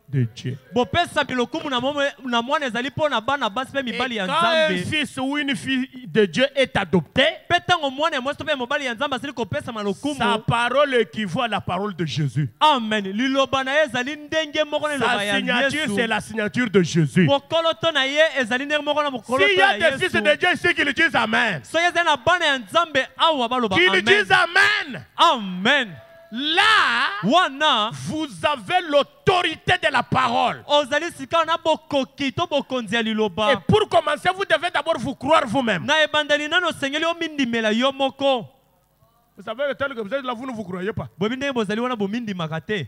de Dieu. Bopesa bilokumu na mwana ezali po na bana basi pe mibali ya Quand un Nzambe. fils ou une fille de Dieu est adopté, Pe tango mwana mwasi to pe mobali ya Nzambe asili kopesa malokumu. sa parole équivaut à la parole de Jésus. Amen. Liloba na ye ezali ndenge moko na liloba Sa ya signature, Yesu. c'est la signature de Jésus. Mokolo to na ye ezali ndenge moko na mokolo S'il to y ya a des fils Yesu. de Dieu ici qui le disent Amen, So ezali na bana ya Nzambe awa baloba qui le amen. disent Amen, Amen. là, Wana vous avez l'autorité de la parole. ozali sika na bokoki to bokonzi ya Et liloba. pour commencer, vous devez d'abord vous croire vous-même. Na ebandeli nano sengeli omindimela yo moko. Vous savez, tel que vous êtes là, vous ne vous croyez pas. Bobi ndenge bozali wana bomindimaka te.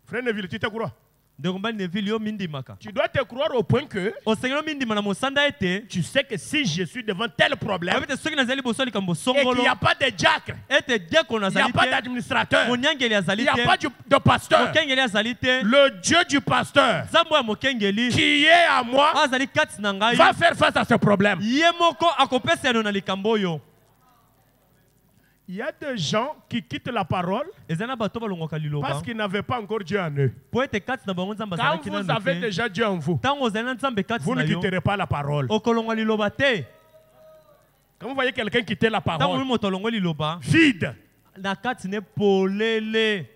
Frère Neville, tu te crois? Ndeko mbali Neville yo mindimaka. Tu dois te croire au point que Osengeli omindima na mosanda ete. tu sais que si je suis devant tel problème Babi te soki nazali boso likambo et songolo. qu'il n'y a pas de diacre, Ete diako il n'y a nazali pas te. d'administrateur, Monyangeli il azali n'y a te. pas de pasteur, Mokengeli azali te. le Dieu du pasteur Nzambo ya mokengeli qui est à moi azali kati na ngai. va faire face à ce problème. Ye moko akopesa yano na likambo oyo. Il y a des gens qui quittent la parole Ezana bato balongwaka liloba. parce qu'ils n'avaient pas encore Dieu en eux. Po ete kati na bango Nzambe Quand azalaki vous nanu avez te. déjà Dieu en vous, Tango ozali na Nzambe kati vous na ne yo. quitterez pas la parole. Okolongwa liloba te. Quand vous voyez quelqu'un quitter la Tango parole, moto alongwa liloba. vide, Na kati ne polele.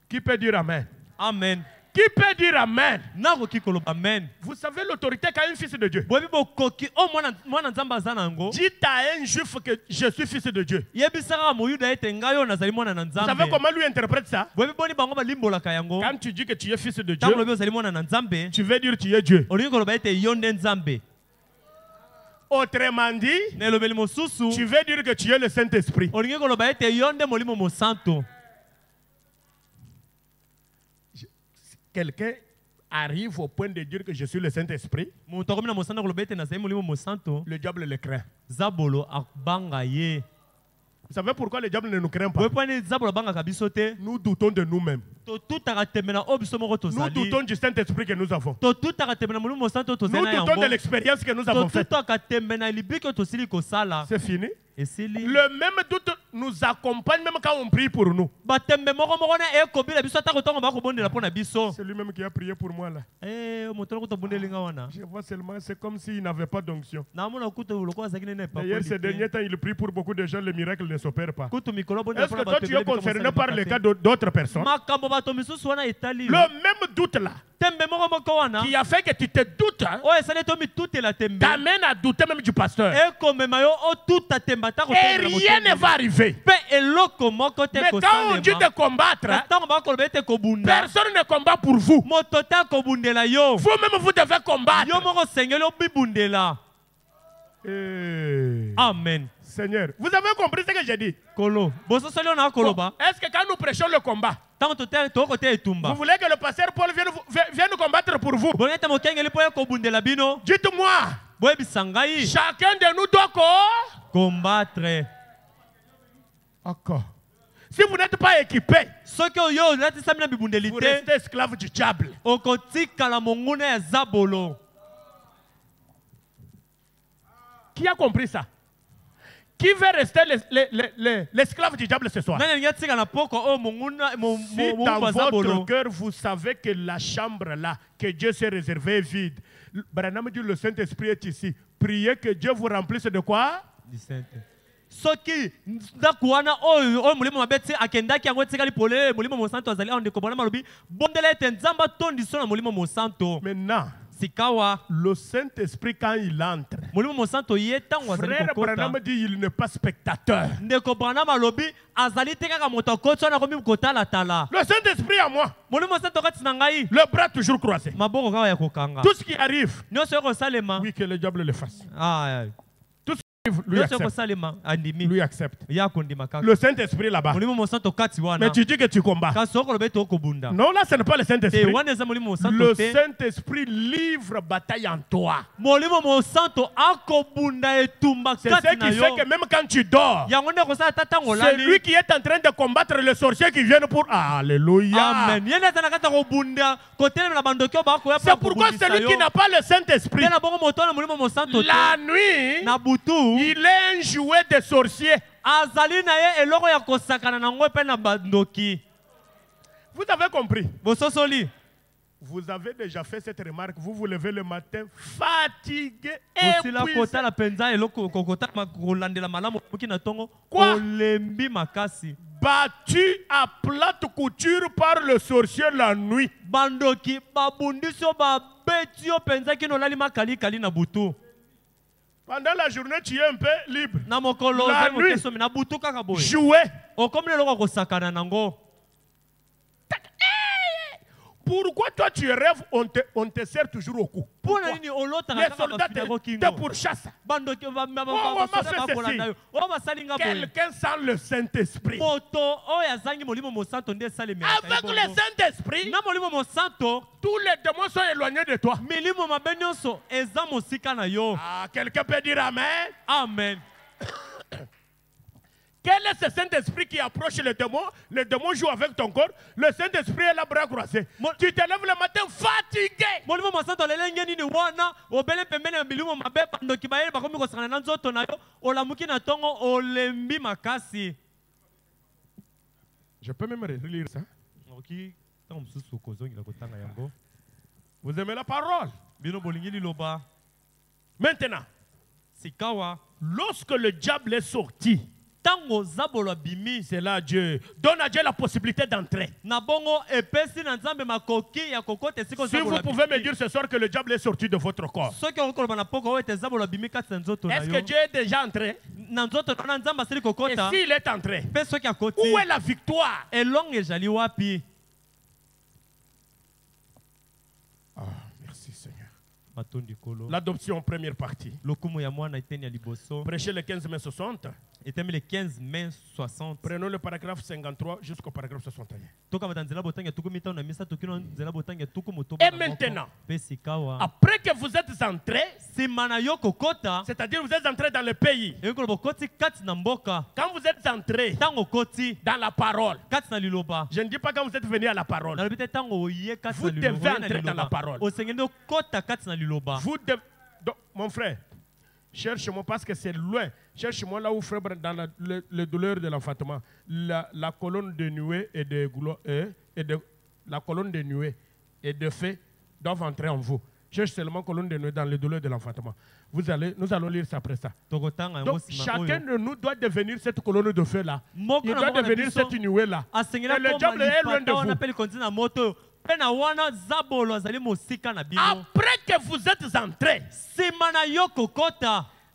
qui peut dire Amen? Amen. Qui peut dire Amen? Nakoki koloba amen. Vous savez l'autorité qu'a un fils de Dieu. Bobi bokoki o mwana Nzambe aza nango. Dites à un juif que je suis fils de Dieu. Yebisaka moyuda ete ngai oyo nazali mwana na Vous savez Nzambe. comment lui interprète ça? Bobi boni bango balimbolaka yango. Quand tu dis que tu es fils de Tango Dieu, lobi ozali mwana na Nzambe. tu veux dire que tu es Dieu. Olingi koloba ete yo nde Nzambe. Autrement dit, Na elobeli mosusu. tu veux dire que tu es le Saint-Esprit. Olingi koloba ete yo nde molimo mosanto. Quelqu'un arrive au point de dire que je suis le Saint-Esprit, Moto akomi na mosanda koloba ete nazali molimo mosanto. le diable le craint. Zabolo akbanga ye. Vous savez pourquoi le diable ne nous craint pas? Bobi poni zabolo abangaka biso te. Nous doutons de nous-mêmes. Totutaka tembe na oyo biso moko Nous tozali. doutons du Saint-Esprit que nous avons. Totutaka tembe na molimo mosanto Nous tozali na doutons de yango. l'expérience que nous avons faite. Totutaka tembe na libiki oyo tosili kosala. C'est fini. Esili. Le même doute nous accompagne même quand on prie pour nous. Batembe moko moko na ekobila biso atako ntongo bakobondela mpo na biso. C'est lui-même qui a prié pour moi là. Moto na kuta bondelinga wana. Je vois seulement, c'est comme s'il n'avait pas d'onction. Naamona kuta uloko azaki nene pa. D'ailleurs, ces derniers temps, il prie pour beaucoup de gens, les miracles ne s'opèrent pas. Kutu mikolo bondela Est-ce que toi, tu es concerné par le cas d'autres personnes? makambo bato misusu wana etali. Le même doute là, Tembe moko moko wana. qui a fait que tu te doutes, hein, Oyo esali to mitutela tembe. t'amène à douter même du pasteur. Ekomema yo otuta temba tako Et rien ne va arriver. Pe eloko moko te Mais quand on dit de combattre, hein, ntango bakoloba ete kobunda. personne ne combat pour vous. Moto te akobundela yo. Vous-même, vous devez combattre. Yo moko sengeli obibundela. Eh, Amen. Seigneur, vous avez compris ce que j'ai dit? Kolo. Boso sali ona koloba. Est-ce que quand nous prêchons le combat, Tango tote toko te etumba. vous voulez que le pasteur Paul vienne combattre pour vous? Bonete mokengeli po ekobundela bino. Dites-moi, Boyebisa ngai. chacun de nous doit Combattre. Encore. Si vous n'êtes pas équipé, Soki oyo olatisami na bibundeli vous te. restez esclave du diable. Okotikala monguna ya zabolo. Qui a compris ça? Qui veut rester l'esclave du diable ce soir? Nani alingi atika na poko oyo monguna Si mongu dans ya votre zabolo. cœur, vous savez que la chambre là, que Dieu s'est réservée est vide. Branham dit le Saint-Esprit est ici. Priez que Dieu vous remplisse de quoi? Soki ndako wana oyo molimo mabe ti akendaki yango etikali polele molimo mosanto azali awa ndeko bona malobi bondela ete nzambe atondiso na molimo mosanto. Maintenant, Sikawa le Saint-Esprit, quand il entre, molimo mosanto ye ntango azali Frère kokota. Branham dit il n'est pas spectateur. Ndeko Branham alobi azali te kaka moto akoti wana akomi kotalatala. Le Saint-Esprit à moi, Molimo mosanto kati na ngai le bras toujours croisé. maboko kaka ya kokanga. Tout ce qui arrive, Nyonso ekosalema. oui, que le diable le fasse. Ah, lui accepte. Lui accepte. Le Saint-Esprit là-bas. Mais tu dis que tu combats. Non, là, ce n'est pas le Saint-Esprit. Le Saint-Esprit livre bataille en toi. C'est ce qui fait que même quand tu dors, c'est lui qui est en train de combattre les sorciers qui viennent pour... Alléluia. Amen. C'est pourquoi celui qui n'a pas le Saint-Esprit, la nuit, il est un jouet de sorciers. Vous avez compris? Vous avez déjà fait cette remarque. Vous vous levez le matin fatigué, épuisé. Quoi? Battu à plate couture par le sorcier la nuit. Pendant la journée, tu es un peu libre. La nuit, jouer. Pourquoi toi tu rêves, on te sert toujours au cou? Pourquoi? Les soldats te pourchassent. Quelqu'un sans le Saint-Esprit. Avec le Saint-Esprit, tous les démons sont éloignés de toi. Quelqu'un peut dire Amen. Amen. Quel est ce Saint-Esprit qui approche le démon joue avec ton corps, le Saint-Esprit est là, bras croisés. Tu te lèves le matin fatigué. Je peux même relire ça. Vous aimez la parole? Maintenant, lorsque le diable est sorti, c'est là Dieu. Donne à Dieu la possibilité d'entrer. Si vous pouvez me dire ce soir que le diable est sorti de votre corps, est-ce que Dieu est déjà entré? Et s'il est entré, où est la victoire? Merci Seigneur. L'adoption, première partie. Prêchez le 15 mai 60. Prenons le paragraphe 53 jusqu'au paragraphe 61. Et maintenant, après que vous êtes entrés, c'est-à-dire vous êtes entrés dans le pays, quand vous êtes entrés dans la parole, je ne dis pas quand vous êtes venus à la parole, vous devez entrer dans la parole. Vous devez, mon frère, cherche-moi parce que c'est loin. Cherche-moi là où frère dans le douleur de l'enfantement. La colonne de nuée et de la colonne de nuée et de feu doivent entrer en vous. Cherche seulement colonne de nuée dans le douleur de l'enfantement. Nous allons lire ça après ça. Donc chacun de nous doit devenir cette colonne de feu là. Il doit devenir cette nuée là. Et le diable est loin de vous. Après que vous êtes entrés,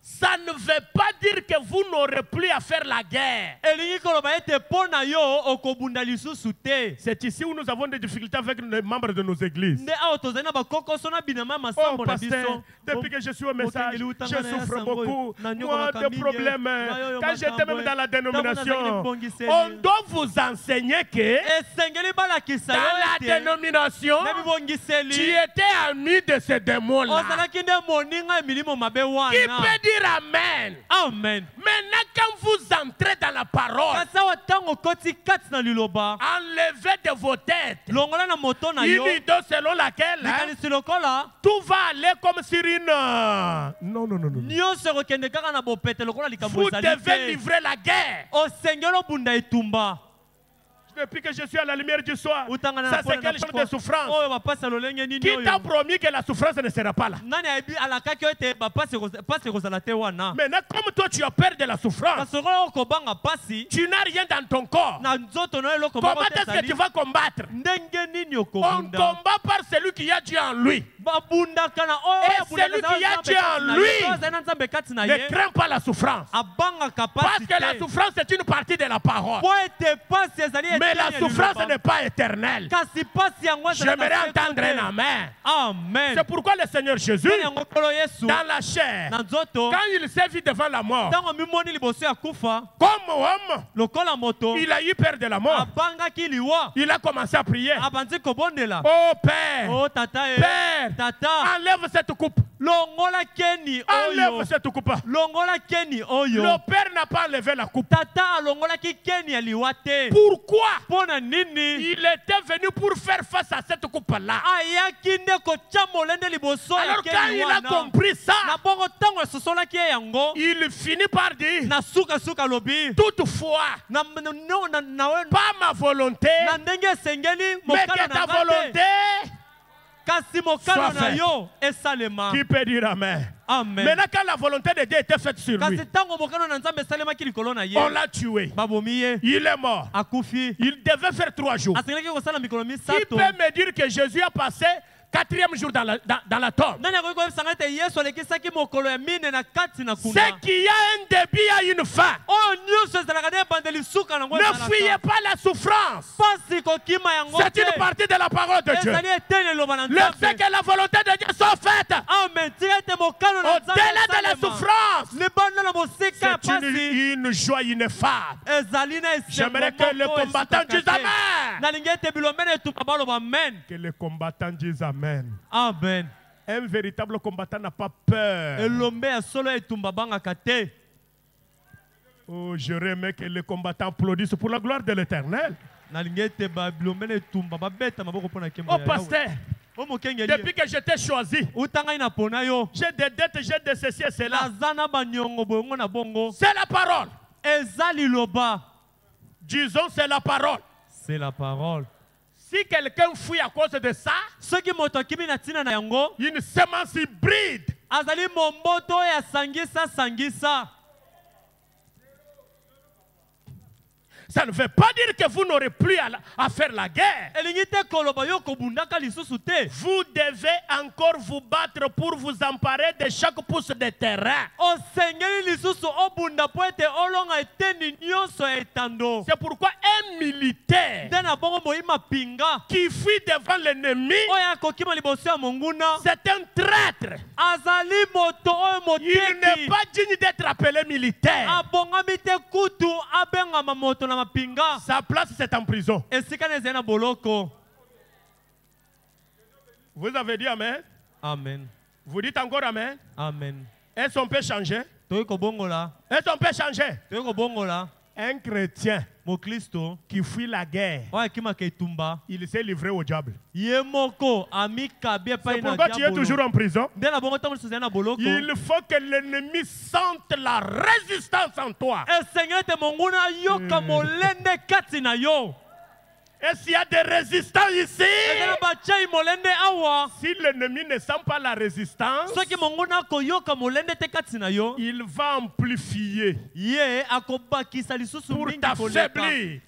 ça ne veut pas dire que vous n'aurez plus à faire la guerre. C'est ici où nous avons des difficultés avec les membres de nos églises. Oh pasteur, depuis que je suis au message, je souffre beaucoup. Moi, des problèmes. Quand j'étais même dans la dénomination, on doit vous enseigner que dans la dénomination, tu étais ami de ce démon-là. Qui peut dire Amen. Amen. Maintenant, quand vous entrez dans la parole, enlevez de vos têtes une idée selon laquelle tout va aller comme sur une... Non. Vous devez livrer la guerre. Depuis que je suis à la lumière du soir, ça c'est quel genre de souffrance? Qui t'a promis que la souffrance ne sera pas là? Maintenant, comme toi tu as peur de la souffrance, tu n'as rien dans ton corps. Comment est-ce que tu vas combattre? On combat par celui qui a Dieu en lui. Et celui qui a Dieu en lui ne craint pas la souffrance. Parce que la souffrance est une partie de la parole. Mais la souffrance n'est pas éternelle. J'aimerais entendre un amen. Amen. C'est pourquoi le Seigneur Jésus, dans la chair, quand il s'est vu devant la mort, comme homme, il a eu peur de la mort. Il a commencé à prier. Oh Père, Père, enlève cette coupe. Enlève cette coupe. Le Père n'a pas enlevé la coupe. Pourquoi? Il était venu pour faire face à cette coupe-là. Alors quand il a compris ça, il finit par dire, toutefois, pas ma volonté, mais que ta volonté soit faite. Qui peut dire amen? Amen. Maintenant, quand la volonté de Dieu était faite sur lui, on l'a tué. Il est mort. Il devait faire 3 jours. Qui peut me dire que Jésus a passé 4e jour dans la tombe? C'est qu'il y a un début à une fin. Ne fuyez pas la souffrance. C'est une partie de la parole de Dieu. Le fait que la volonté de Dieu soit faite au-delà de la souffrance, c'est une joie ineffable. J'aimerais que les combattants disent amen. Que les combattants disent amen. Amen. Un véritable combattant n'a pas peur. Oh, j'aurais aimé que les combattants applaudissent pour la gloire de l'Éternel. Oh, pasteur, depuis que j'étais choisi, j'ai des dettes, j'ai de ceci et cela. C'est la parole. Disons, c'est la parole. C'est la parole. Si quelqu'un fuit à cause de ça, une semence hybride. Ça ne veut pas dire que vous n'aurez plus à faire la guerre. Vous devez encore vous battre pour vous emparer de chaque pouce de terrain. C'est pourquoi un militaire qui fuit devant l'ennemi, c'est un traître. Il n'est pas digne d'être appelé militaire. Sa place, c'est en prison. Vous avez dit amen? Amen. Vous dites encore amen? Amen. Est-ce qu'on peut changer? Est-ce qu'on peut changer? Un chrétien qui fuit la guerre, il s'est livré au diable. C'est pourquoi tu es toujours en prison. Il faut que l'ennemi sente la résistance en toi. Et s'il y a des résistants ici, si l'ennemi ne sent pas la résistance, il va amplifier pour t'affaiblir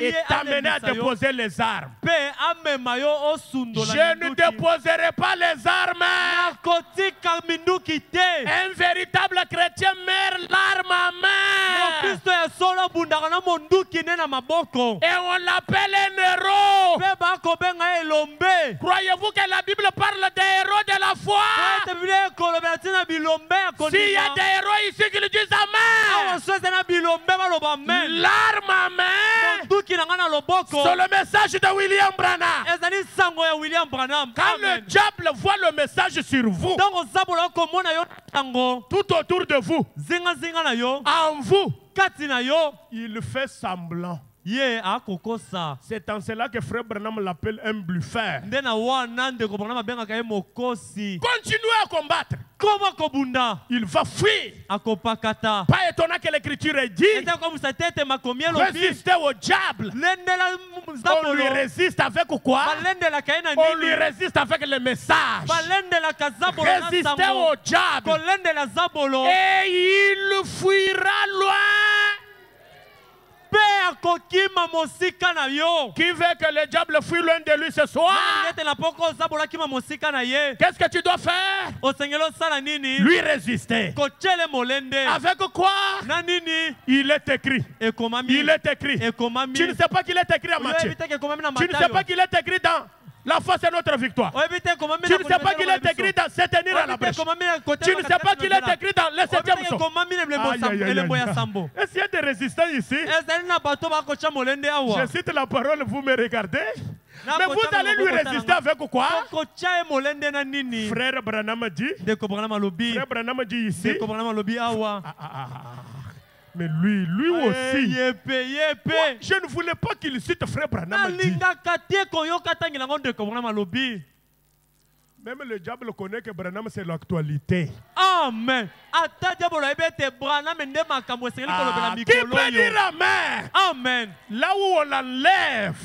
et t'amener à déposer les armes. Je ne déposerai pas les armes. Un véritable chrétien meurt l'arme à main. Et on l'appelle un héros. Croyez-vous que la Bible parle des héros de la foi? S'il y a des héros ici qui le disent amen, l'arme à main, c'est le message de William Branham. Quand le diable voit le message sur vous, tout autour de vous, en vous, il fait semblant. C'est en cela que Frère Branham l'appelle un bluffeur. Continuez à combattre. Il va fuir. Pas étonnant que l'Écriture ait dit résister au diable. On lui résiste avec quoi? On lui résiste avec le message. Résister au diable et il fuira loin. akokima mosika na yo. Qui veut que le diable fuit loin de lui ce soir? Qu'est-ce que tu dois faire? Lui résister. Avec quoi? Il est écrit. Il est écrit. Tu ne sais pas qu'il est écrit à Matthieu. Tu ne sais pas qu'il est écrit dans la foi, c'est notre victoire. Tu ne sais pas qu'il est écrit dans se tenir à la brèche. Tu ne sais pas qu'il est écrit dans le 7e psaume. Est-ce qu'il y a des résistants ici? Je cite la parole, vous me regardez. Mais vous allez lui résister avec quoi? Frère Branham dit. Frère Branham dit ici. Mais lui aussi. Moi, je ne voulais pas qu'il cite Frère Branham dit. Même le diable connaît que Branham c'est l'actualité. Amen. Qui peut dire amen? Amen. Là où on l'enlève,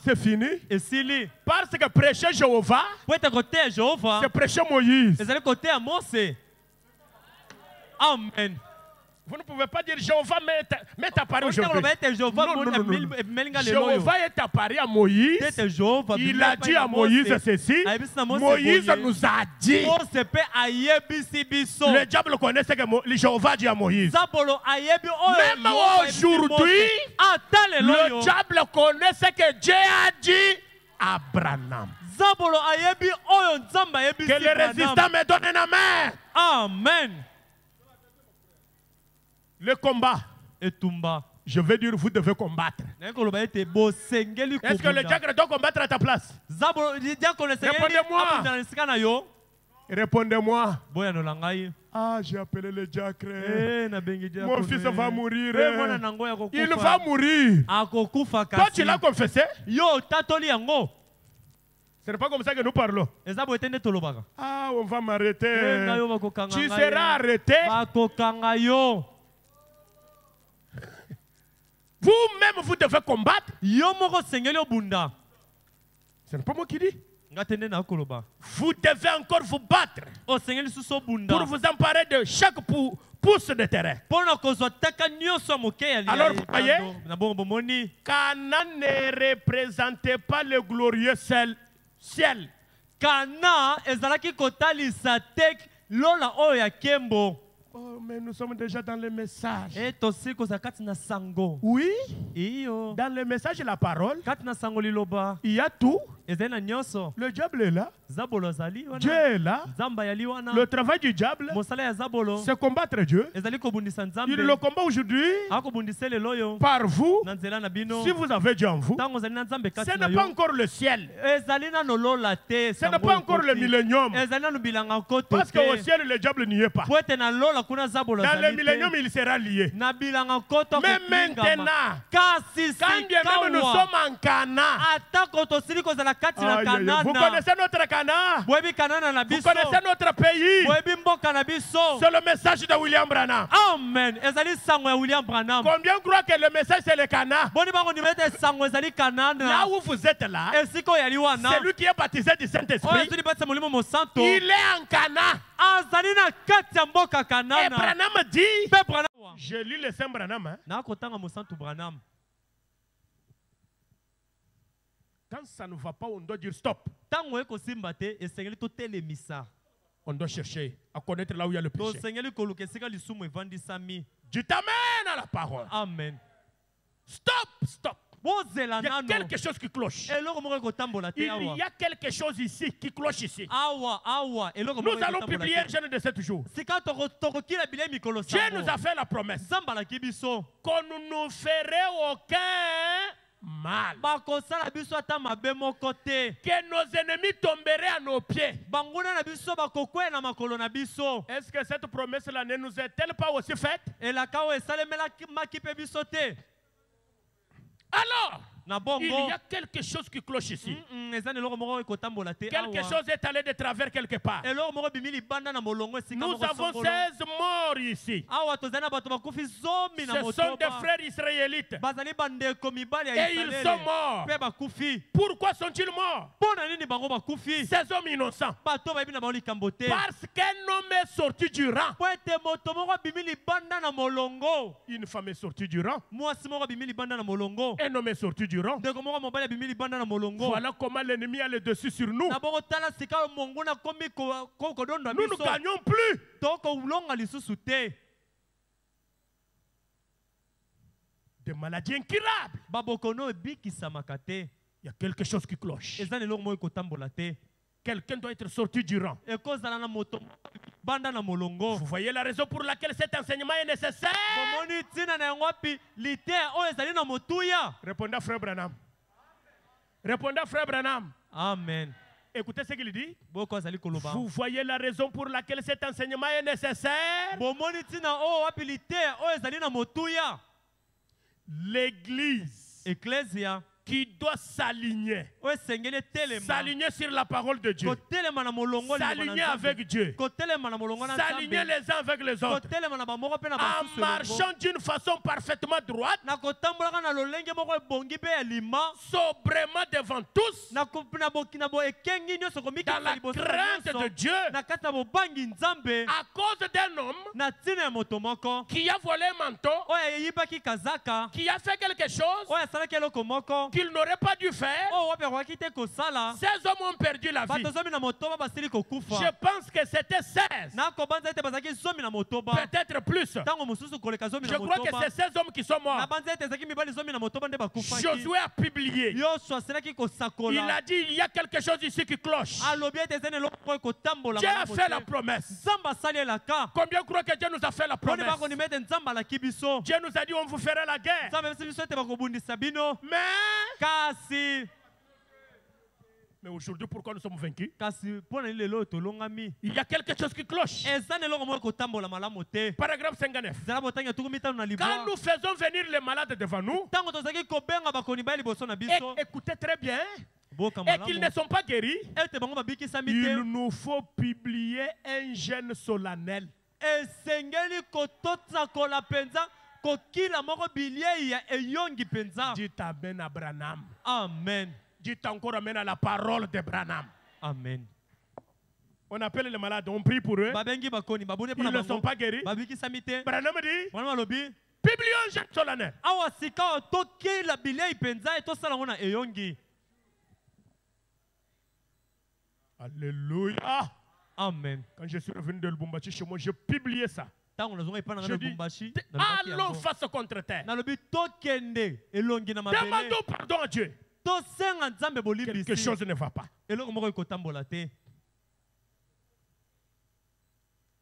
c'est fini. Parce que prêcher Jéhovah, c'est prêcher Moïse. Amen. Vous ne pouvez pas dire Jéhovah m'est apparu aujourd'hui. Jéhovah est apparu à Moïse. Il a dit à Moïse ceci. Moïse nous a dit. Le diable connaît ce que Jéhovah dit à Moïse. Même aujourd'hui, le diable connaît ce que Dieu a dit à Abraham. Que les résistants me donnent une main. Amen. Le combat. Je veux dire, vous devez combattre. Est-ce que le diable doit combattre à ta place? Répondez-moi. Répondez-moi. Ah, j'ai appelé le diacre. Mon fils va mourir. Il va mourir. Toi, tu l'as confessé? Ce n'est pas comme ça que nous parlons. Ah, on va m'arrêter. Tu seras arrêté. Vous-même, vous devez combattre. Ce n'est pas moi qui dis. Vous devez encore vous battre pour vous emparer de chaque pouce de terrain. Alors, vous voyez, Canaan ne représentait pas le glorieux ciel. Kana ezalaki kotalisa tek lola oya kembo. Oh, mais nous sommes déjà dans le message. Oui. Dans le message de la parole, il y a tout. Le diable est là. Dieu est là. Le travail du diable, c'est combattre Dieu. Il le combat aujourd'hui par vous. Si vous avez Dieu en vous, ce n'est pas encore le ciel. Ce n'est pas encore le millénium. Parce qu'au ciel, le diable n'y est pas. Dans le millénium, il sera lié. Mais maintenant, quand bien même nous sommes en Cana, vous connaissez notre Cana? Vous connaissez notre pays? C'est le message de William Branham. Amen. Combien croient que le message c'est le Cana? Là où vous êtes là, c'est lui qui est baptisé du Saint-Esprit. Il est en Cana. Et Branham dit, je lis le Saint Branham. Hein? Quand ça ne va pas, on doit dire stop. On doit chercher à connaître là où il y a le péché. Tu t'amènes à la parole. Amen. Stop, stop. Il y a quelque chose qui cloche. Il y a quelque chose ici qui cloche ici. Nous allons publier un jeûne de 7 jours. Dieu nous a fait la promesse qu'on ne nous ferait aucun mal. Que nos ennemis tomberaient à nos pieds. Est-ce que cette promesse-là ne nous est-elle pas aussi faite? Alors, na bongo il y a quelque chose qui cloche ici. eza eloko moko ekotambola te Quelque chose est allé de travers quelque part. eloko moko bimi libanda na molongo esika Nous moko avons songolo. 16 morts ici. awa tozali na bato bakufi zomi na Ce sont des motoba frères israélites. bazali bandeko mibali ya Et ils Israele sont morts. mpe bakufi Pourquoi sont-ils morts? mpo na nini bango bakufi Ces hommes innocents. bato bayebi na bango likambo te Parce qu'un homme est sorti du rang. po ete moto moko abimi libanda na molongo Une femme est sortie du rang. mwasi moko abimi libanda na molongo Un homme est sorti du rang. ndeko moko mobali abimi libanda na molongo Voilà comment l'ennemi a le dessus sur nous. na bongo tala sika monguna akomi kodonda Nous ne biso gagnons plus. tokolonga lisusu te Des maladies incurables. babokono ebikisamaka te Il y a quelque chose qui cloche. eza na eloko moko ekotambola te Quelqu'un doit être sorti du rang. ekozala na moto banda na molongo Vous voyez la raison pour laquelle cet enseignement est nécessaire? bomoni ntina na yango api lite oyo ezali na motuya Répondez à frère Branham. Répondez à frère Branham. amen Écoutez ce qu'il dit. boko azali koloba Vous voyez la raison pour laquelle cet enseignement est nécessaire? bomoni ntina oyo api lite oyo ezali na motuya L'église eklesia qui doit s'aligner. oyo esengeli etelema S'aligner sur la parole de Dieu. kotelema na molongo liloba na S'aligner Nzambe. avec Dieu. kotelema na molongo na S'aligner Nzambe les uns avec les autres. kotelema na bamoko mpe na En basusu elongo marchant d'une façon parfaitement droite, na kotambolaka na lolenge moko ebongi mpe ya lima sobrement devant tous, na ekengi nyonso dans komikisa la liboso na crainte nyonso de Dieu, na kati ya bobangi Nzambe à cause d'un homme na ntina ya moto moko qui a volé un manteau, oyo eyibaki kazaka qui a fait quelque chose oyo asalaki eloko moko qu'il n'aurait pas dû faire. oyo wapi akokaki te kosala Ces hommes ont perdu la vie. bato zomi na motoba basili Je kokufa pense que c'était 16, nakobanza ete bazalaki zomi na motoba peut-être plus. ntango mosusu koleka zomi Je na crois que motoba c'est 16 hommes qui sont morts. nabanza ete ezalaki mibali zomi na motoba nde bakufaki Josué a publié. yosua asilaki Il kosakola a dit, il y a quelque chose ici qui cloche. alobi ete eza na eloko moko ekotambola Dieu a malamu fait la te. promesse. nzambe asali elaka Combien croient que Dieu nous a fait la poni promesse? bakondima ete nzambe alaki biso Dieu nous a dit, on vous fera la guerre. nzambe epesi biso ete bakobundisa bino Mais kasi aujourd'hui, pourquoi nous sommes vaincus? kasi mpo na nini lelo oyo tolongami Il y a quelque chose qui cloche. eza na eloko moko ekotambola malamu te Paragraphe 59. zala botangi ya tuku mitano na Quand libwa nous faisons venir les malades devant nous, ntango tozalaki kobenga bakoni baya liboso na et biso écoutez très bien, boka et qu'ils ne malamu sont pas guéris, ete bango babikisami il te nous faut publier un jeûne solennel. esengeli kotosakola mpenza kokila moko biliei ya eyongi mpenza Dites amen à Branham. amen Dites encore amen à la parole de Branham. amen On appelle les malades, on prie pour eux. babengi bakoni baboni mpo Ils na ne sont bango pas guéris. babikisami te Branham dit, wana balobi publions un jeûne solennel. awa sika oyo tokila bilei mpenza e tosala yango na eyongi Alléluia. amen Quand je suis revenu de Lubumbashi chez moi, j'ai publié ça. ntango nazonga epai na Je ngai na dis, lubumbashi allons face contre terre. nalobi tokende elongi na mabele Demandons pardon à Dieu. tosenga nzambe Quelque bolimbisi chose ne va pas. eloko moko ekotambola te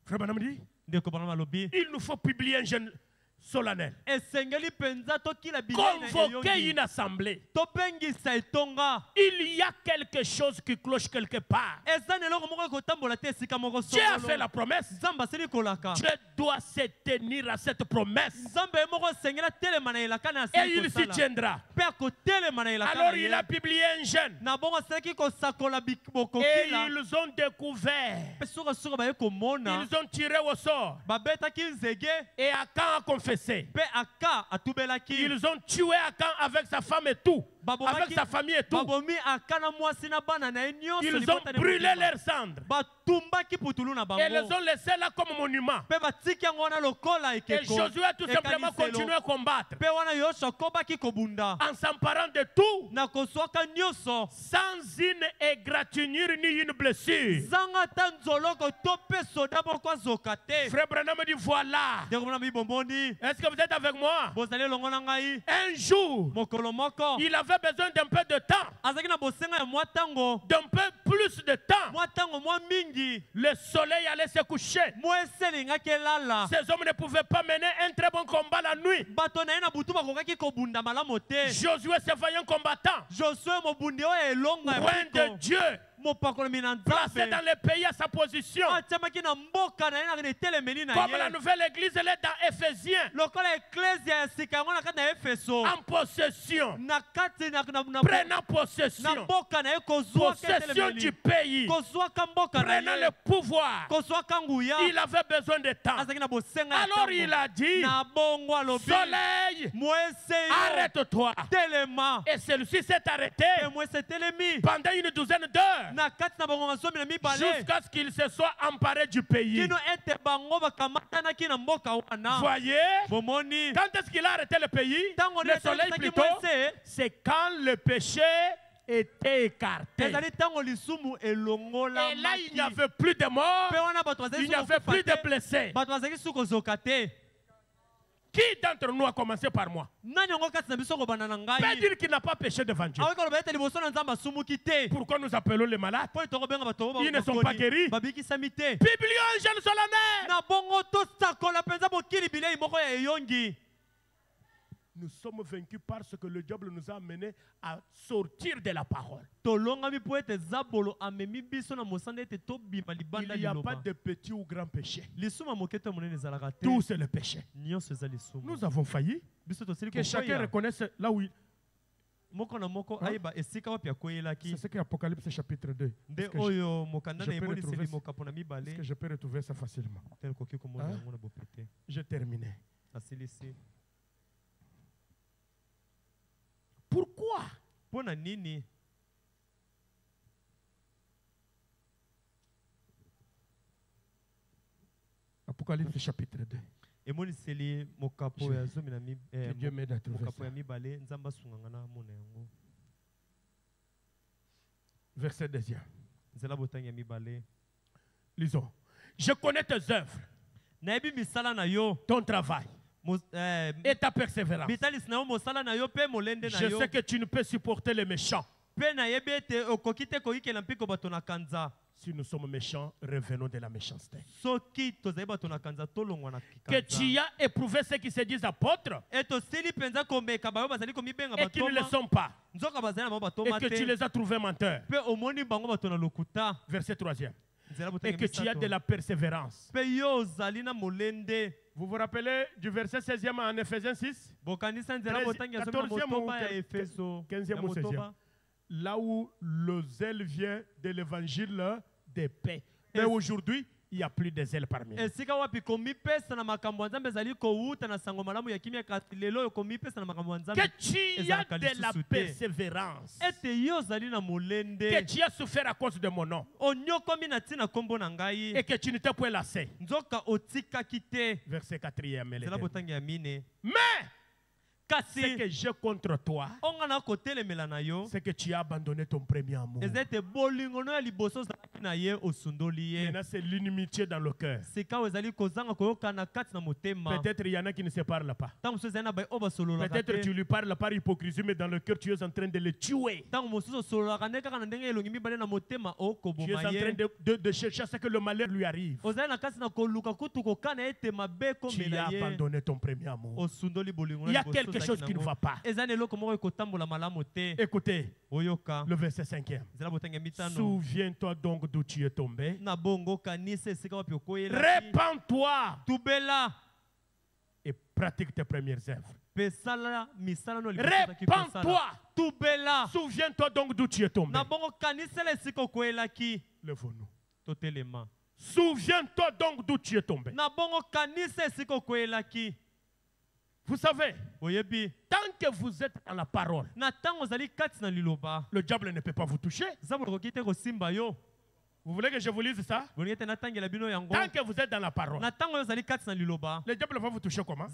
Frère Branham dit, ndeko bana balobi il nous faut publier un jeûne solennel. esengeli mpenza tokila bilei na Convoquer eyongi une assemblée. topengisa etonga Il y a quelque chose qui cloche quelque part. eza na eloko moko ekotambola te esika moko Dieu a fait solo la promesse. nzambe asili kolaka Dieu doit se tenir à cette promesse. nzambe ye moko esengeli atelema na elaka na Et asili il s'y kosala tiendra. mpe akotelema na elaka Alors na il ye a publié un jeûne. na bongo asilaki kosakola Et bokokila ils ont découvert. mpe sukasuka baye komona Ils ont tiré au sort. babetaki nzege Et Akan a confessé. mpe aka atubelaki Ils ont tué Akan avec sa femme et tout. Babomaki- Avec sa famille et tout. babomi aka na mwasi na bana na ye nyonso Ils ont libota na brûlé motema. leurs cendres. batumbaki putulu na Et les bango ont laissés là comme monument. mpe batiki yango wana lokola Et ekeko Josué a tout simplement ekaniselo. continué à combattre. mpe wana yosua akobaki kobunda En s'emparant de tout. na kozwaka nyonso Sans une égratignure ni une blessure. zanga ata nzoloko to mpe soda moko azoka te Frère Branham dit voilà. ndeko mona mibomboni Est-ce que vous êtes avec moi? bozali elongo na ngai Un jour, mokolo moko il avait besoin d'un peu de temps. azalaki na bosenga ya mwa ntango D'un peu plus de temps. mwa ntango mwa mingi Le soleil allait se coucher. mwa ese elingaki elala Ces hommes ne pouvaient pas mener un très bon combat la nuit. bato na ye na butu bakokaki kobunda malamu te Josué, ce vaillant combattant, josue mobundi oyo elonga ya loin de mpiko Dieu, placé dans les pays à sa position. Comme la nouvelle église, elle est dans Éphésiens. En possession. Prenant possession. Possession du pays. Prenant le pouvoir. Il avait besoin de temps. Alors il a dit, soleil, arrête-toi. Et celui-ci s'est arrêté pendant une douzaine d'heures jusqu'à ce qu'il se soit emparé du pays. Voyez, quand est-ce qu'il a arrêté le pays? Le soleil plutôt. C'est quand le péché était écarté. Et là, il n'y avait plus de morts, il n'y avait plus de blessés. Qui d'entre nous a commencé par moi? Peut dire qu'il n'a pas péché devant Dieu. Pourquoi nous appelons les malades? Ils ne sont pas guéris. Biblion, jeune solennel. Nous sommes vaincus parce que le diable nous a amenés à sortir de la parole. Il n'y a pas de petit ou grand péché. Tout c'est le péché. Nous avons failli. Que chacun reconnaisse là où il... C'est ce qu'est Apocalypse chapitre 2. Est-ce que je peux retrouver ça facilement? J'ai terminé. Pourquoi? Apocalypse chapitre 2. Que Dieu m'aide à trouver ça. Verset 2. Lisons. Je connais tes œuvres, ton travail et ta persévérance. Je sais que tu ne peux supporter les méchants. Si nous sommes méchants, revenons de la méchanceté. Que tu as éprouvé ceux qui se disent apôtres et qui ne le sont pas. Et que tu les as trouvés menteurs. Verset 3. Et que tu as de la persévérance. Vous vous rappelez du verset 16e en Éphésiens 6? 14e ou 15e ou 16e? Là où le zèle vient de l'évangile de paix. Mais aujourd'hui, il n'y a plus de zèle parmi nous. Que tu as de la persévérance. Que tu as souffert à cause de mon nom. Et que tu ne t'es point lassé. Verset 4e. Mais ce que j'ai contre toi, c'est que tu as abandonné ton premier amour. Maintenant, c'est l'inimitié dans le cœur. Peut-être il y en a qui ne se parlent pas. Peut-être tu lui parles par hypocrisie, mais dans le cœur, tu es en train de le tuer. Tu es en train de chercher à ce que le malheur lui arrive. Tu as abandonné ton premier amour. Il y a quelque chose qui ne va pas. Écoutez, le verset 5e. Souviens-toi donc d'où tu es tombé. Répands-toi et pratique tes premières œuvres. Répands-toi. Souviens-toi donc d'où tu es tombé. Lève-nous. Souviens-toi donc d'où tu es tombé. Vous savez, tant que vous êtes dans la parole, le diable ne peut pas vous toucher. Vous voulez que je vous lise ça? Tant que vous êtes dans la parole, le diable va vous toucher comment?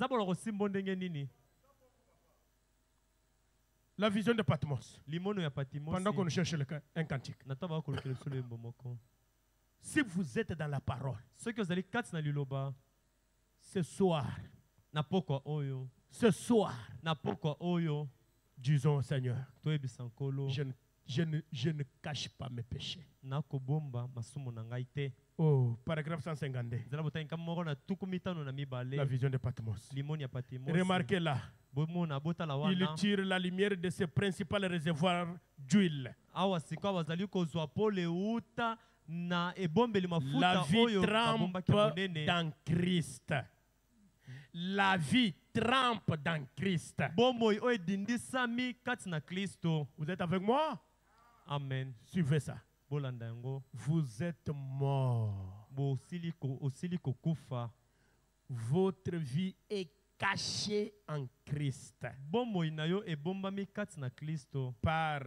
La vision de Patmos. Pendant qu'on cherche un cantique. Si vous êtes dans la parole, ce soir, disons au Seigneur, je ne cache pas mes péchés. Oh, paragraphe 152. La vision de Patmos. Remarquez là, il tire la lumière de ses principaux réservoirs d'huile. awa sika bazali kozwa pole uta na ebombeli La mafuta vie oyo babombaki trempe monene. dans Christ. La vie trempe dans Christ. Bomoi oyo edindisami kati na Kristo. Vous êtes avec moi? Amen. Suivez ça. Bolanda yango. Vous êtes mort. Osili kokufa. Votre vie est cachée en Christ. Bomoi na yo ebombami kati na Kristo. Par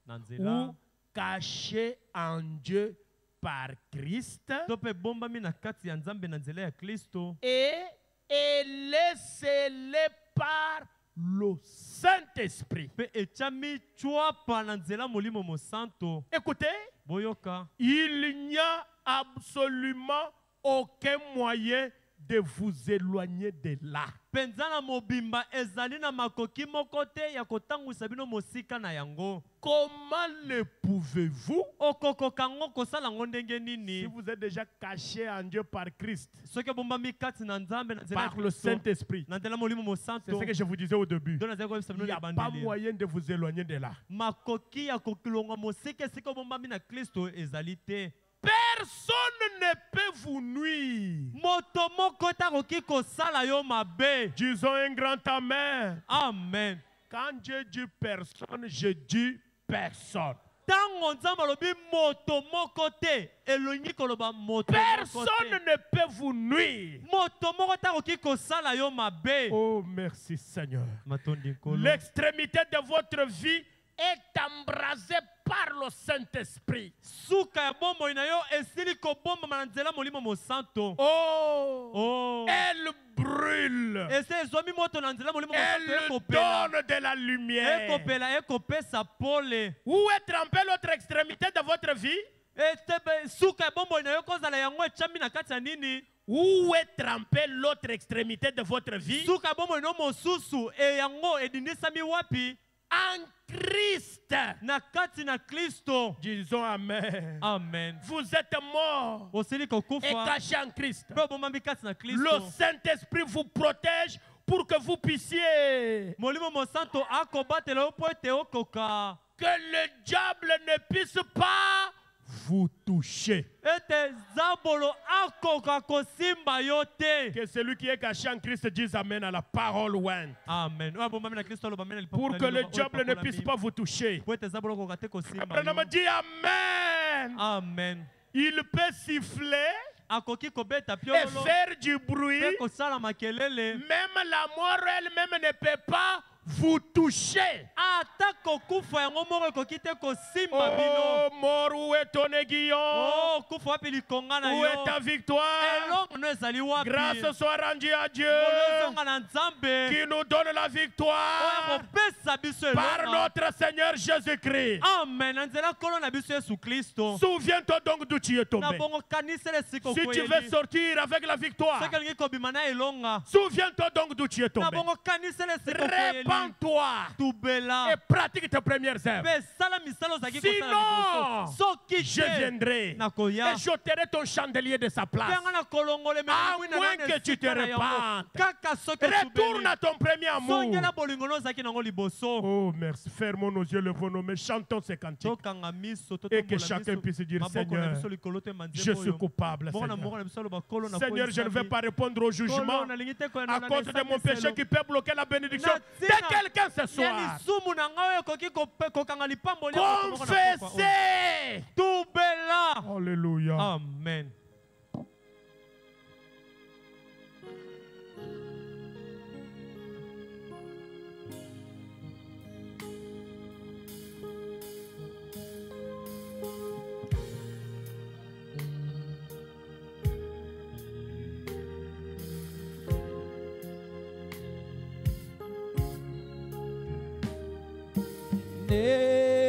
Na nzela. ou cachée en Dieu par Christ. To pe bombami na kati ya Nzambe na nzela ya Kristo. Et elle est scellée par le Saint-Esprit. Pe echami chwapa na nzela molimo mosanto. Écoutez, Boyoka. il n'y a absolument aucun moyen de vous éloigner de là. Penzana mobimba ezali na makoki moko te ya kotangwisa bino mosika na yango. Comment le pouvez-vous? Okokoka ngo kosala ngo ndenge Si nini? vous êtes déjà caché en Dieu par Christ, Soki bombami kati na Nzambe na nzela ya par le Kristo. Saint-Esprit. Na nzela molimo C'est mosanto. ce que je vous disais au début. Dona zeko bisa Il bino n'y ya a pas bandeli. moyen de vous éloigner de là. Makoki ya kokilonga mosika sika bombami na Kristo ezali te. Personne ne peut vous nuire. Moto moko ta koki kosala yo mabe. Disons un grand amen. Amen. Quand je dis personne, je dis personne. Tango Nzambe alobi moto moko te, elongi koloba moto moko Personne te. ne peut vous nuire. Moto moko ta koki kosala yo mabe. Oh, merci Seigneur. Matondi nkolo. L'extrémité de votre vie est embrasée par le Saint-Esprit. Suka ya bomoi na yo esili kobomba na nzela molimo mosanto. Oh, Oh. elle brûle. Ese ezwami moto na nzela molimo mosanto Elle ekopela. donne de la lumière. Ekopela ekopesa pole. Où est trempée l'autre extrémité de votre vie? Etebe suka ya bomoi na yo kozala yango echami na kati ya nini? Où est trempée l'autre extrémité de votre vie? Suka ya bomoi no mosusu e yango edindisami wapi? En Christ. Na kati na Kristo. Disons Amen. Amen. Vous êtes morts Osili et kokufa. cachés en Christ. Pe bomami kati na Le Kristo. Saint-Esprit vous protège pour que vous puissiez, Molimo mosanto akobatela yo po ete okoka. que le diable ne puisse pas vous toucher. Ete zabolo akoka kosimba yo te. Que celui qui est caché en Christ dise Amen à la parole ointe. Amen. Oya bomami na Kristo aloba mena lipapu Pour na que le liloba, oyo diable ne epakolami. puisse pas vous toucher. Po ete zabolo akoka te kosimba Abraham yo. dit Amen. Amen. Il peut siffler Akoki kobeta et piololo. faire du bruit. Pe kosala makelele. Même la mort elle-même ne peut pas vous toucher. Ata kokufa yango moko ekoki te kosimba bino. Oh, mort, où est ton aiguillon? Oh, kufa wapi likonga na Où yo? est ta victoire? Elongo no ezali wapi? Grâce soit rendue à Dieu Kolozonga na Nzambe. qui nous donne la Oyo victoire kopesa biso par elonga. notre Seigneur Jésus-Christ. Amen. Na nzela nkolo na biso Yesu Kristo. Souviens-toi donc d'où tu es Na tombé. bongo kanisele siko Si tu veux koyeli. sortir avec la victoire, Soki olingi kobima na elonga. souviens-toi donc d'où tu es Na tombé. bongo kanisele siko koyeli. Répands-toi Tubela. et pratique tes premières œuvres. Pe sala misala ozalaki Sinon, kosala liboso. Soki Je te viendrai nakoya. et j'ôterai ton chandelier de sa place. Penga na kolongole À moins que tu te repentes. Kaka soki Retourne à ton premier amour. songela bolingo no ozalaki nango liboso. Oh, merci. Fermons nos yeux, levons nos mains, chantons ces cantiques. Tokanga miso, Et que chacun puisse dire, Seigneur, je suis coupable, Seigneur. Seigneur, je ne vais pas répondre au jugement à cause de mon péché qui peut bloquer la bénédiction de quelqu'un ce soir. Confessez. Tubela. Alléluia. Amen.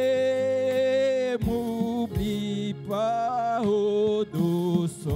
Ne m'oublie pas, oh douce